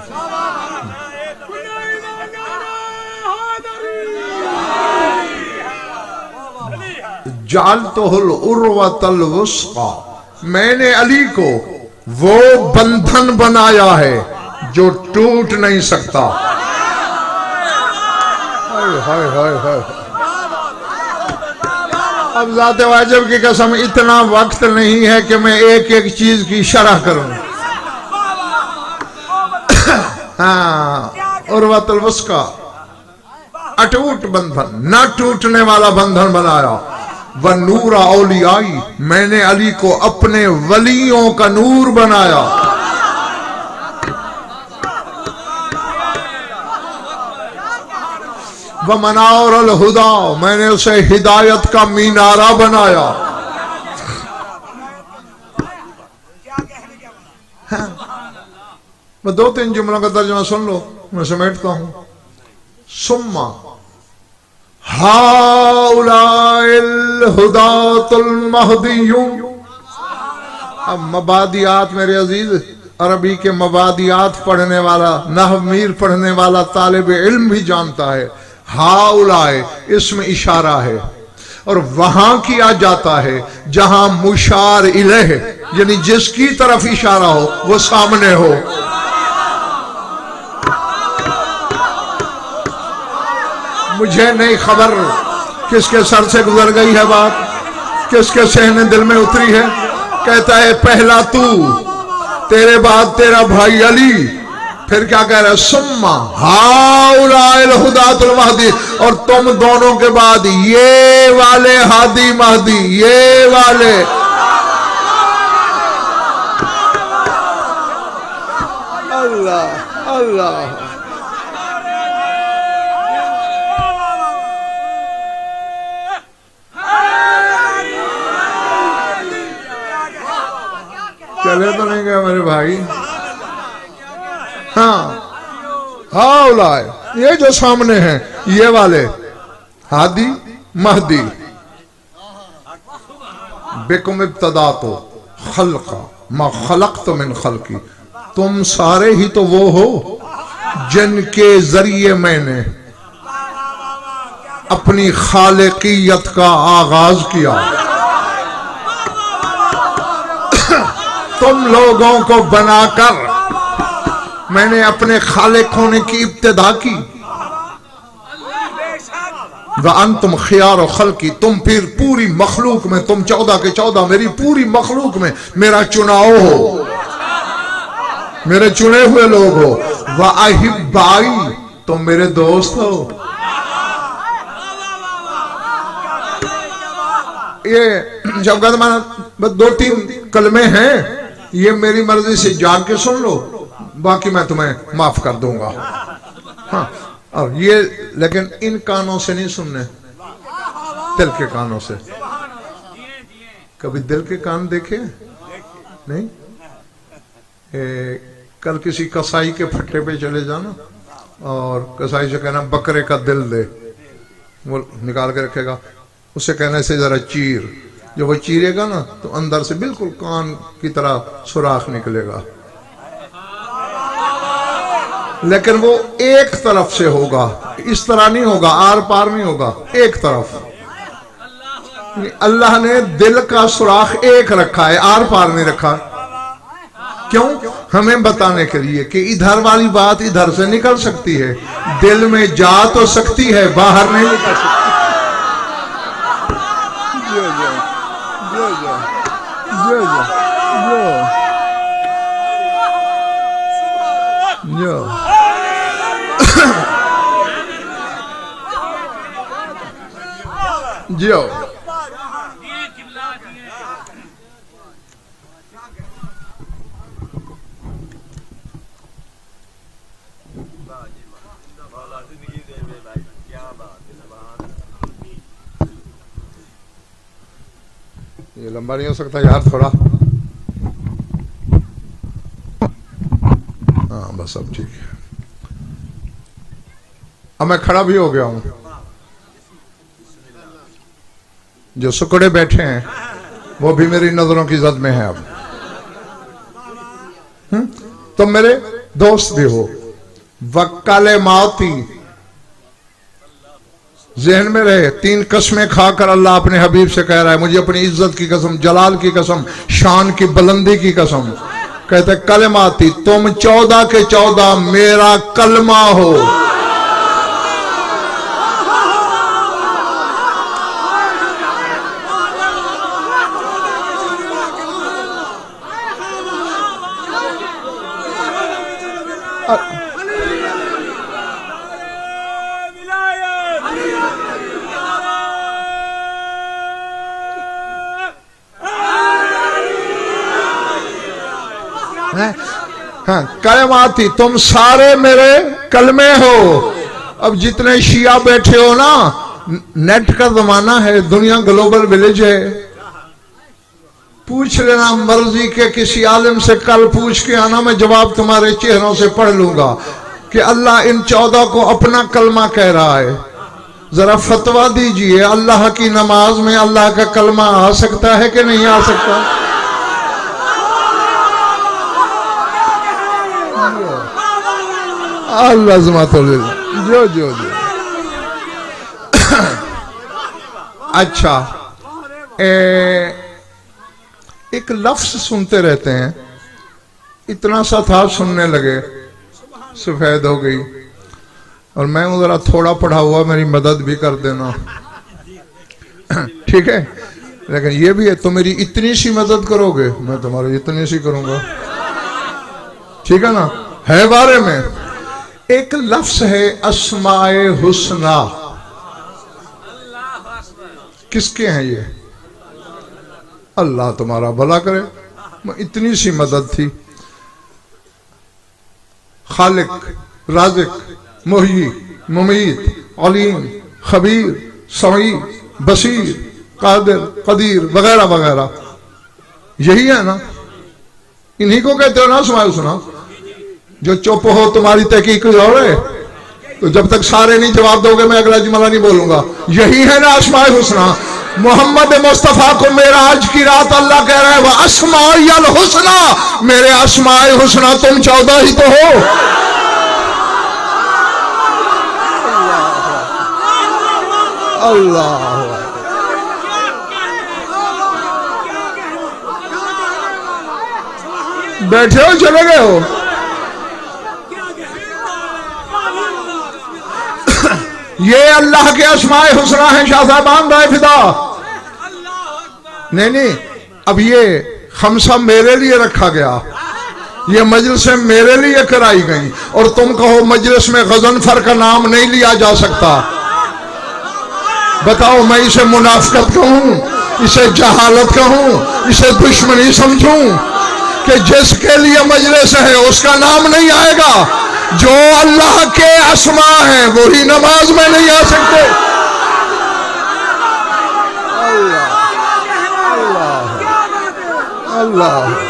A: जाल तो उर्वतल वुस्का, मैंने अली को वो बंधन बनाया है जो टूट नहीं सकता। हाय हाय हाय हाय। अब ज़ाते वाजिब की कसम, इतना वक्त नहीं है कि मैं एक एक चीज की शरह करूं। हाँ, उर्वतल वुस्का, अटूट बंधन, न टूटने वाला बंधन बनाया। व नूरा औलियाई, मैंने अली को अपने वलियों का नूर बनाया। व मनार अल हुदा, मैंने उसे हिदायत का मीनारा बनाया। हाँ। मैं दो तीन जुमलों का तर्जुमा सुन लो, मैं समेटता हूं। सुम्मा हाउलाइल हुदातुल महदियूं। अब मबादियात मेरे अजीज, अरबी के मबादियात पढ़ने वाला, नहव मीर पढ़ने वाला तालिब इल्म भी जानता है। हाउलाए इसमें इशारा है और वहां किया जाता है जहां मुशार इलैह, यानी जिसकी तरफ इशारा हो वो सामने हो। मुझे नहीं खबर किसके सर से गुजर गई है बात, किसके सहने दिल में उतरी है। कहता है पहला तू, तेरे बाद तेरा भाई अली, फिर क्या कह रहा है? सुम्मा हाउलाइल हुदातुल महदी, और तुम दोनों के बाद ये वाले हादी महदी, ये वाले। अल्लाह अल्लाह चले तो नहीं गए मेरे भाई। हाँ हाँ उलाए, ये जो सामने हैं ये वाले हादी महदी, बिकुम इब्तदा तो खल्का मा खलक़्तु मिन खल्की, तुम सारे ही तो वो हो जिनके जरिए मैंने अपनी खालिकियत का आगाज किया। तुम लोगों को बनाकर मैंने अपने खालिक होने की इब्तिदा की। व अंतुम खियार खल्की, तुम फिर पूरी मखलूक में, तुम 14 के 14 मेरी पूरी मखलूक में मेरा चुनाव हो, मेरे चुने हुए लोग हो। व अहिब्बाई, तुम मेरे दोस्त हो। ये जब बस 2-3 कलमे हैं, ये मेरी मर्जी से जाग के सुन लो, बाकी मैं तुम्हें माफ कर दूंगा। हाँ, और ये लेकिन इन कानों से नहीं सुनने, दिल के कानों से। कभी दिल के कान देखे नहीं? कल किसी कसाई के फट्टे पे चले जाना और कसाई से कहना बकरे का दिल दे, वो निकाल के रखेगा। उसे कहना इसे जरा चीर, जो वो चीरेगा ना तो अंदर से बिल्कुल कान की तरह सुराख निकलेगा, लेकिन वो एक तरफ से होगा, इस तरह नहीं होगा, आर पार नहीं होगा, एक तरफ। अल्लाह ने दिल का सुराख एक रखा है, आर पार नहीं रखा। क्यों? हमें बताने के लिए कि इधर वाली बात इधर से निकल सकती है, दिल में जा तो सकती है, बाहर नहीं निकल सकती। जियो ये लंबा नहीं हो सकता यार, थोड़ा। हाँ बस अब ठीक है। अब मैं खड़ा भी हो गया हूं। जो सुकड़े बैठे हैं वो भी मेरी नजरों की जद में है। अब तुम मेरे दोस्त भी हो। वक्काले माती जहन में रहे, 3 कसमें खाकर अल्लाह अपने हबीब से कह रहा है, मुझे अपनी इज्जत की कसम, जलाल की कसम, शान की बुलंदी की कसम, कहते कलमाती, तुम 14 के 14 मेरा कलमा हो। हाँ, कलमाती, तुम सारे मेरे कलमे हो। अब जितने शिया बैठे हो ना, नेट का जमाना है, दुनिया ग्लोबल विलेज है, पूछ लेना मर्जी के किसी आलिम से, कल पूछ के आना, मैं जवाब तुम्हारे चेहरों से पढ़ लूंगा कि अल्लाह इन 14 को अपना कलमा कह रहा है। जरा फतवा दीजिए, अल्लाह की नमाज में अल्लाह का कलमा आ सकता है कि नहीं आ सकता? अल्लाह जो जो जो अच्छा, एक लफ्ज सुनते रहते हैं, इतना सा था, सुनने लगे, सफेद हो गई। और मैं हूं जरा थोड़ा पढ़ा हुआ, मेरी मदद भी कर देना, ठीक है? लेकिन ये भी है, तो मेरी इतनी सी मदद करोगे, मैं तुम्हारी इतनी सी करूंगा, ठीक है ना? है बारे में एक लफ्ज है अस्माए हुस्ना। किसके हैं ये? अल्लाह तुम्हारा भला करे, इतनी सी मदद थी। खालिक, राज़िक, मुहय्यी, मुमीत, अलीम, खबीर, समी, बसीर, कादिर, कदीर वगैरह वगैरह, यही है ना? इन्हीं को कहते हो ना अस्माए हुस्ना। जो चुप हो तुम्हारी तहकीक कोई और है, तो जब तक सारे नहीं जवाब दोगे मैं अगला जुमला नहीं बोलूंगा। यही है ना अस्माए हुस्ना। मोहम्मद मुस्तफा को मेराज की रात अल्लाह कह रहा है वह अस्माउल हुस्ना, मेरे अस्माए हुस्ना तुम 14 ही तो हो। अल्लाह बैठे हो चले गए हो। ये अल्लाह के अस्माए हुस्ना है शाह साहबान राय फिदा। नहीं, अब ये खमसा मेरे लिए रखा गया, ये मजलिस मेरे लिए कराई गई, और तुम कहो मजलिस में गजनफर का नाम नहीं लिया जा सकता। बताओ मैं इसे मुनाफिकत कहूं, इसे जहालत कहूं, इसे दुश्मनी समझूं कि जिसके लिए मजलिस है उसका नाम नहीं आएगा। जो अल्लाह के अस्मा है वही नमाज में नहीं आ सकते। अल्लाह अल्लाह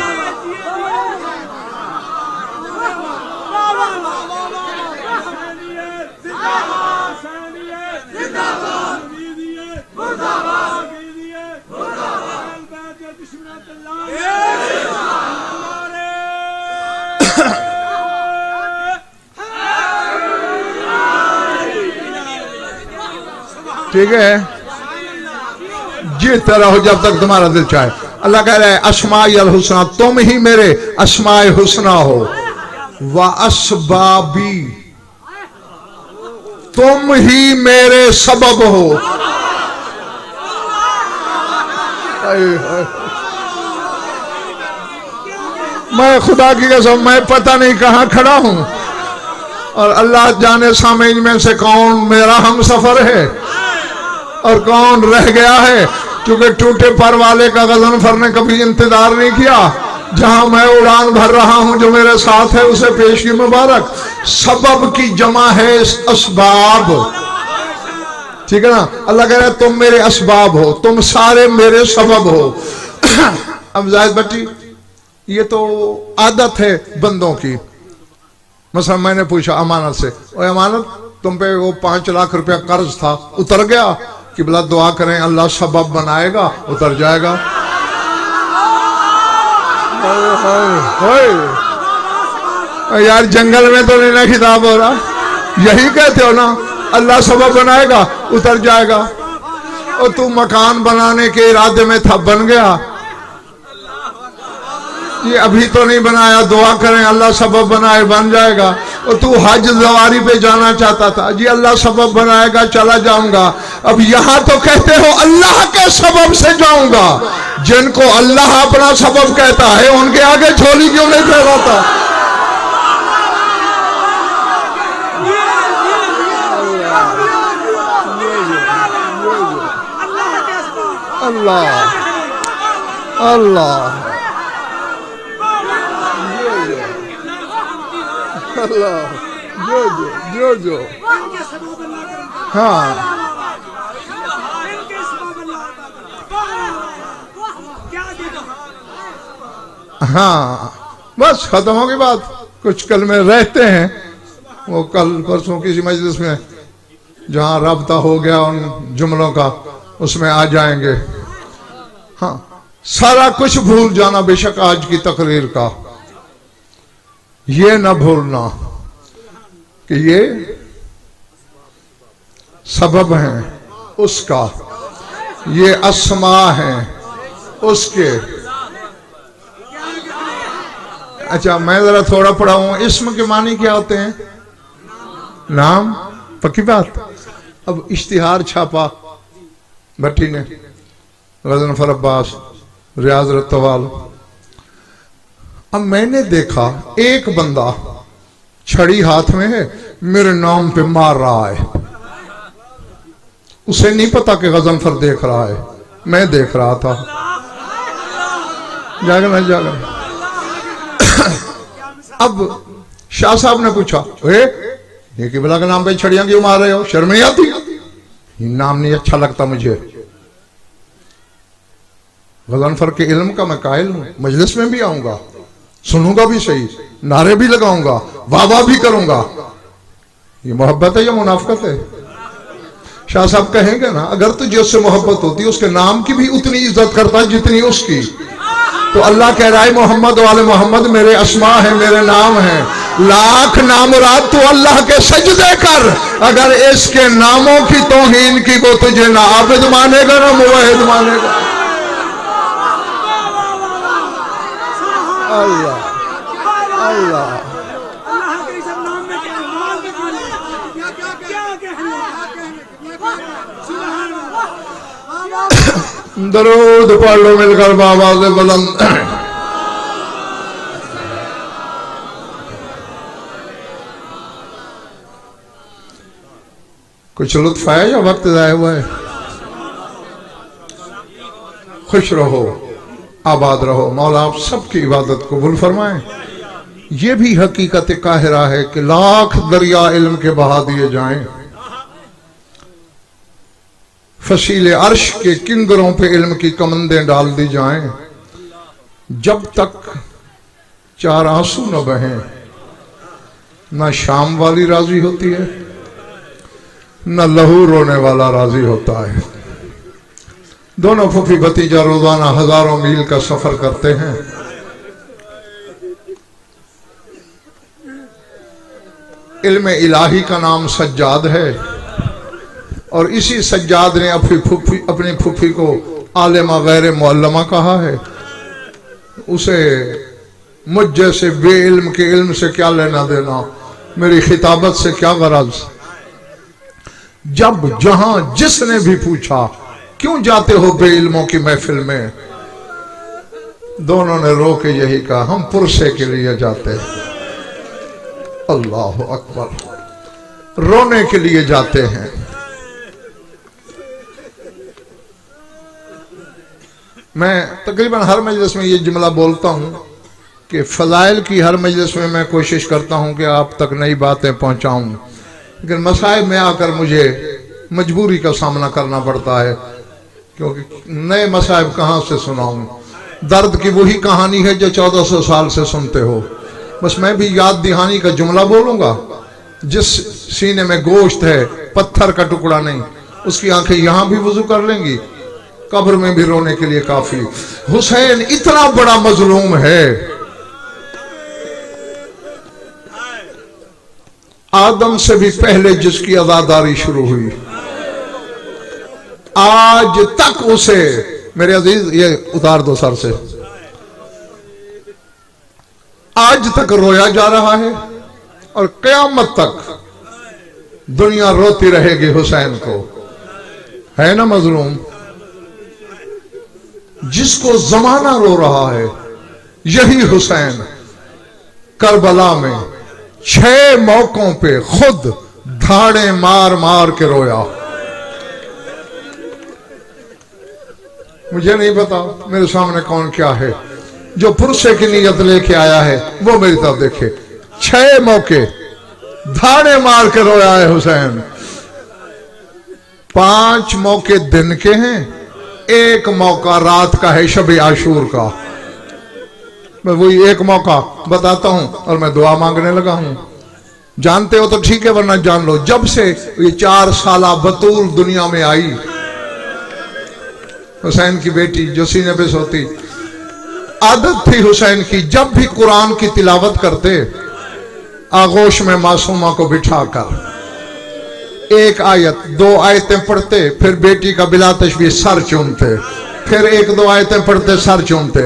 A: ठीक है, जिस तरह हो जब तक तुम्हारा दिल चाहे। अल्लाह कह रहा है अस्माउल हुस्ना, तुम ही मेरे अस्माए हुस्ना हो। व अस्बाबी, तुम ही मेरे सबब हो। मैं खुदा की कसम मैं पता नहीं कहां खड़ा हूं, और अल्लाह जाने सामीन में से कौन मेरा हम सफर है और कौन रह गया है, क्योंकि टूटे पर वाले का गजनफर ने कभी इंतजार नहीं किया। जहां मैं उड़ान भर रहा हूं जो मेरे साथ है उसे पेशगी मुबारक। सबब की जमा है असबाब, ठीक है ना। अल्लाह कह रहा है तुम मेरे असबाब हो, तुम सारे मेरे सबब हो। अब जाहिद भट्टी, ये तो आदत है बंदों की। मसलन मैंने पूछा अमानत से, ओए अमानत तुम पे वो 5 लाख रुपया कर्ज था, उतर गया? कि भला दुआ करें अल्लाह सबब बनाएगा, उतर जाएगा। यार जंगल में तो नहीं ना खिताब हो रहा, यही कहते हो ना अल्लाह सबब बनाएगा उतर जाएगा। और तू मकान बनाने के इरादे में था, बन गया। ये अभी तो नहीं बनाया, दुआ करें अल्लाह सबब बनाए, बन जाएगा। और तू हज सवारी पे जाना चाहता था, जी अल्लाह सबब बनाएगा चला जाऊंगा। अब यहां तो कहते हो अल्लाह के सबब से जाऊंगा। जिनको अल्लाह अपना सबब कहता है उनके आगे झोली क्यों नहीं फैलाता? अल्लाह अल्लाह अल्लाह जो हाँ हाँ, बस खत्म हो गई बात। कुछ कल में रहते हैं, वो कल परसों किसी मजलिस में जहाँ राब्ता हो गया उन जुमलों का, उसमें आ जाएंगे। हाँ, सारा कुछ भूल जाना बेशक आज की तकरीर का, ये न भूलना कि ये सबब है उसका, ये अस्मा है उसके। अच्छा मैं जरा थोड़ा पढ़ा हूं, इस्म के मानी क्या होते हैं? नाम, पक्की बात। अब इश्तिहार छापा भट्टी ने, गजनफर अब्बास, रियाज रत्तवाल। अब मैंने देखा एक बंदा छड़ी हाथ में है, मेरे नाम पे मार रहा है। उसे नहीं पता कि गजनफर देख रहा है, मैं देख रहा था। जागना जागना। अब शाह साहब ने पूछा, ये किबला के नाम पे छड़ियां क्यों मार रहे हो, शर्म नहीं आती? नाम नहीं अच्छा लगता मुझे। गजनफर के इल्म का मैं कायल हूं, मजलिस में भी आऊंगा, सुनूंगा भी सही, नारे भी लगाऊंगा, वाह वाह भी करूंगा। ये मोहब्बत है या मुनाफिकत है? शाह साहब कहेंगे ना, अगर तुझे उससे मोहब्बत होती उसके नाम की भी उतनी इज्जत करता है जितनी उसकी। तो अल्लाह कह रहा है मोहम्मद वाले मोहम्मद मेरे अस्मा है, मेरे नाम है, लाख नामुराद तू अल्लाह के सजदे कर, अगर इसके नामों की तौहीन की वो तुझे ना आबिद मानेगा ना मुवहिद मानेगा। अल्लाह अल्लाह दरूद पढ़ लो मिलकर बाबा से बुलंद। कुछ लुत्फ है या वक्त जाया हुआ है? खुश रहो, आबाद रहो, मौला आप सबकी इबादत कबूल फरमाएं। यह भी हकीकत काहिरा है कि लाख दरिया इल्म के बहा दिए जाएं, फसीले अर्श के किंगरों पे इल्म की कमंदें डाल दी जाएं, जब तक चार आंसू न बहें ना शाम वाली राजी होती है न लहू रोने वाला राजी होता है। दोनों फूफी भतीजा रोजाना हजारों मील का सफर करते हैं। इल्म इलाही का नाम सज्जाद है और इसी सज्जाद ने अपनी फूफी को आलिमा गैर मुअल्लमा कहा है। उसे मुझ जैसे बेइल्म के इल्म से क्या लेना देना, मेरी खिताबत से क्या गरज। जब जहां जिसने भी पूछा क्यों जाते हो बेइल्मों की महफिल में, दोनों ने रो के यही कहा हम पुरसे के लिए जाते हैं। अल्लाह अकबर, रोने के लिए जाते हैं। मैं तकरीबन हर मजलिस में ये जुमला बोलता हूं कि फजाइल की हर मजलिस में मैं कोशिश करता हूं कि आप तक नई बातें पहुंचाऊं, लेकिन मसाइब में आकर मुझे मजबूरी का सामना करना पड़ता है, क्योंकि नए मसाइब कहां से सुनाऊं। दर्द की वही कहानी है जो 1400 साल से सुनते हो। बस मैं भी याद दहानी का जुमला बोलूंगा। जिस सीने में गोश्त है, पत्थर का टुकड़ा नहीं, उसकी आंखें यहां भी वुजू कर लेंगी, कब्र में भी रोने के लिए काफी। हुसैन इतना बड़ा मजलूम है, आदम से भी पहले जिसकी अजादारी शुरू हुई, आज तक उसे, मेरे अजीज ये उतार दो सर से, आज तक रोया जा रहा है और कयामत तक दुनिया रोती रहेगी हुसैन को। है ना मजलूम? जिसको जमाना रो रहा है, यही हुसैन करबला में 6 मौकों पे खुद धाड़े मार मार के रोया। मुझे नहीं पता मेरे सामने कौन क्या है, जो पुरसे की नीयत लेके आया है वो मेरी तरफ देखे। 6 मौके धाड़े मार के रोया है हुसैन। 5 मौके दिन के हैं, 1 मौका रात का है, शब आशूर का। मैं वही 1 मौका बताता हूं और मैं दुआ मांगने लगा हूं। जानते हो तो ठीक है, वरना जान लो। जब से ये 4 साला बतूल दुनिया में आई, हुसैन की बेटी जो सीने पे सोती, आदत थी हुसैन की, जब भी कुरान की तिलावत करते आगोश में मासूमा को बिठाकर 1 आयत 2 आयतें पढ़ते, फिर बेटी का बिला तशबीह सर चूमते, फिर 1-2 आयतें पढ़ते सर चूमते।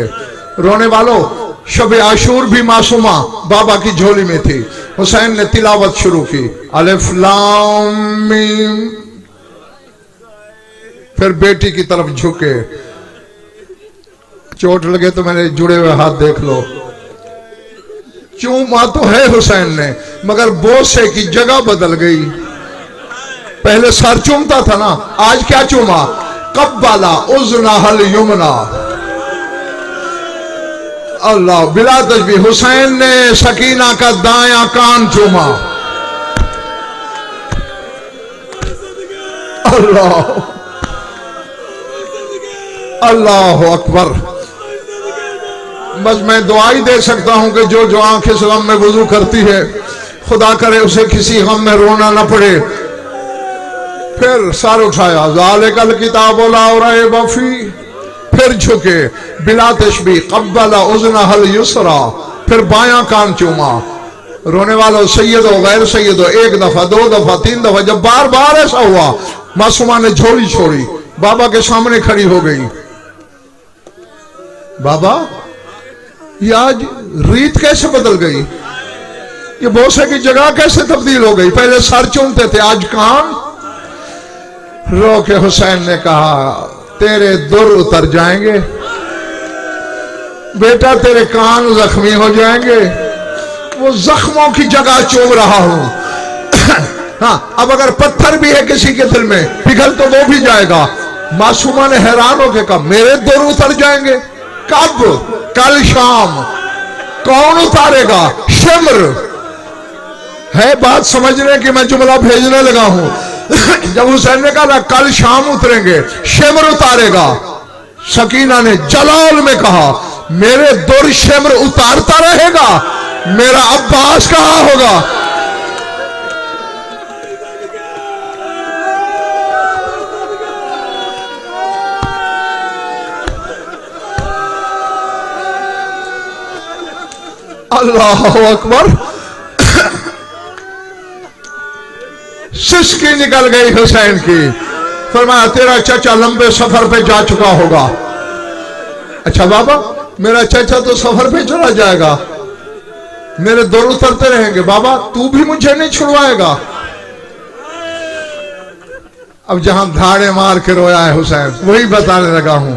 A: रोने वालों, शब आशूर भी मासूमा बाबा की झोली में थी। हुसैन ने तिलावत शुरू की, अलिफ लाम मीम, फिर बेटी की तरफ झुके। चोट लगे तो मैंने जुड़े हुए हाथ देख लो। चूमा तो है हुसैन ने, मगर बोसे की जगह बदल गई। पहले सर चूमता था ना, आज क्या चूमा? कब्बाला उज़ना हल युमना। अल्लाह, बिला तशबीह हुसैन ने सकीना का दायां कान चूमा। अल्लाह अल्लाह अकबर। बस मैं दुआ ही दे सकता हूं कि जो जो आंख इस गम में वुजू करती है, खुदा करे उसे किसी गम में रोना ना पड़े। फिर सर उठाया, ज़ालिकल किताब ला रैब फीह, फिर झुके, बिला तशबीह, क़ब्बला उज़्नहल युसरा, फिर बायां कान चूमा। रोने वालों सैयद हो गैर सैयद हो, एक दफा, दो दफा, तीन दफा, जब बार बार ऐसा हुआ, मासूमा ने झोली छोड़ी, बाबा के सामने खड़ी हो गई। बाबा ये आज रीत कैसे बदल गई, ये बोसे की जगह कैसे तब्दील हो गई, पहले सर चूमते थे आज कान। रो के हुसैन ने कहा, तेरे दुर उतर जाएंगे बेटा, तेरे कान जख्मी हो जाएंगे, वो जख्मों की जगह चूम रहा हूं। हाँ, अब अगर पत्थर भी है किसी के दिल में, पिघल तो वो भी जाएगा। मासूमा ने हैरान होकर कहा, मेरे दुर उतर जाएंगे, कब? कल शाम। कौन उतारेगा? शिम्र है। बात समझने की मैं जुमला भेजने लगा हूं। जब हुसैन ने कहा कल शाम उतरेंगे, शिम्र उतारेगा, सकीना ने जलाल में कहा, मेरे दुर शिम्र उतारता रहेगा, मेरा अब्बास कहां होगा? अल्लाह अकबर। सिसकी निकल गई हुसैन की। फरमाया, तेरा चाचा लंबे सफर पे जा चुका होगा। अच्छा बाबा, मेरा चाचा तो सफर पे चला जाएगा, मेरे दुर उतरते रहेंगे। बाबा तू भी मुझे नहीं छुड़वाएगा? अब जहां धाड़े मार के रोया है हुसैन, वही बताने लगा हूं।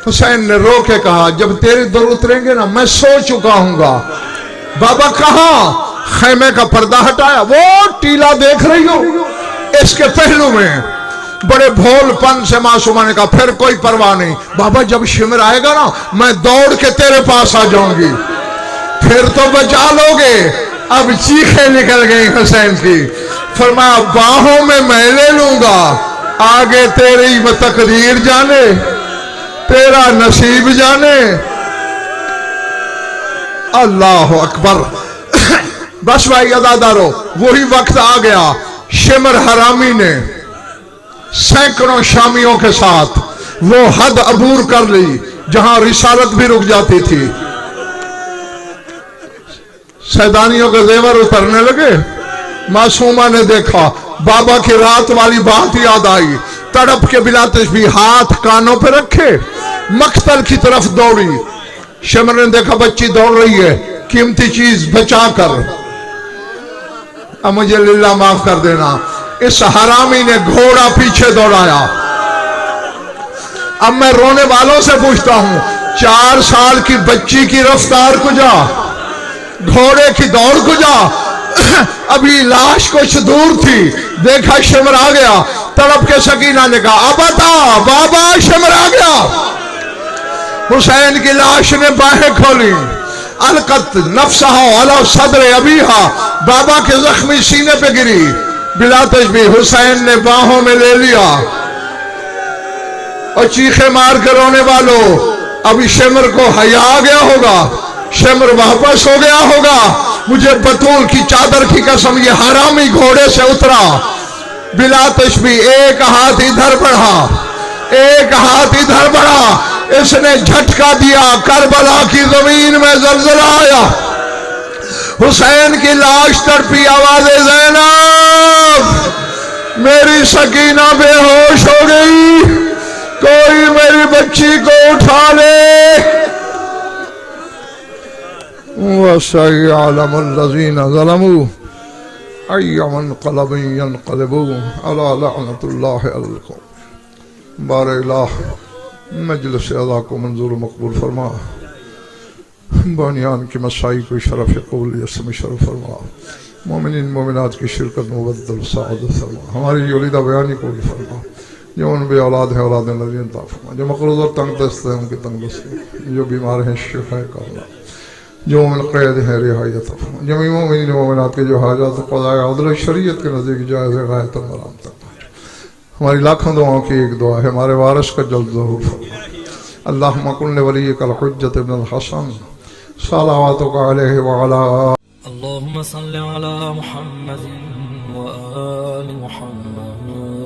A: हुसैन ने रो के कहा, जब तेरे दुर उतरेंगे ना, मैं सो चुका हूंगा। बाबा कहां? खैमे का पर्दा हटाया, वो टीला देख रही हो, इसके पहलू में। बड़े भोलपन से मासूमा ने कहा, फिर कोई परवाह नहीं बाबा, जब शिमर आएगा ना, मैं दौड़ के तेरे पास आ जाऊंगी, फिर तो बचा लोगे। अब चीखें निकल गई हुसैन की। फरमाया, बाहों में मैं ले लूंगा, आगे तेरी तकदीर जाने, तेरा नसीब जाने। अल्लाह अकबर। बस भाई अदादारो, वही वक्त आ गया। शिमर हरामी ने सैकड़ों शामियों के साथ वो हद अबूर कर ली जहां रिसालत भी रुक जाती थी। सैदानियों के जेवर उतरने लगे। मासूमा ने देखा, बाबा की रात वाली बात याद आई, तड़प के बिला तशबीह हाथ कानों पे रखे, मक्तल की तरफ दौड़ी। शिमर ने देखा बच्ची दौड़ रही है, कीमती चीज बचा कर। अब मुझे लिल्ला माफ कर देना, इस हरामी ने घोड़ा पीछे दौड़ाया। अब मैं रोने वालों से पूछता हूं, 4 साल की बच्ची की रफ्तार कुजा, घोड़े की दौड़ कुजा। अभी लाश कुछ दूर थी, देखा शिमर आ गया, तड़प के सकीना ने कहा, अब बता बाबा, शिमर आ गया। हुसैन की लाश ने बाहें खोली, अलकत नफ्सहा अला सदर अबीहा, बाबा के जख्मी सीने पे गिरी। बिला तशबीह हुसैन ने बाहों में ले लिया और चीखे मार कर रोने वालों, अभी शिमर को हया आ गया होगा, शिमर वापस हो गया होगा। मुझे बतूल की चादर की कसम, ये हरामी घोड़े से उतरा। बिला तशबीह एक हाथ इधर बढ़ा, एक हाथ इधर बढ़ा, इसने झटका दिया, करबला की जमीन में जलजला आया। हुसैन की लाश तड़पी, आवाज़े ज़ैनब, मेरी सकीना बेहोश हो गई, कोई मेरी बच्ची को उठा ले। वसयअलमुल्लज़ीना ज़लमू अय्यमनक़लबन यनक़लिबू अला लअनतुल्लाहि अलल कौम। बारइलाह मजलिस अदा को मंजूर मकबूल फरमा, बानियान की मसाई को शरफ कबूलियत से शरफ फरमा, मोमिनीन मोमिनात की शिरकत मुबद्दल सआदत फरमा, हमारी योलिदा बयानी को फरमा, जो उन बे औलाद है औलाद नज़ीन ता फरमा, जो मक़रूज़ और तंग दस्त है उनकी तंग दस्ती, जो बीमार हैं शिफ़ा कामना, जो मोमिन क़ैद है रिहायत फरमा, जमी मोमिनीन मोमिनात के जो हाजात क़ज़ा अदल शरीयत के नज़दीक जायज़ गायत मराम तक। हमारी लाखों दुआओं की एक दुआ है, हमारे वारिस का जल्द ज़हूर फरमा। अल्लाहुम्मा कुन वली कल हुज्जत इब्न अल हसन सलावातुका अलैहि व अला
B: अल्लाहुम्मा सल्लि अला मुहम्मद व आलि मुहम्मद।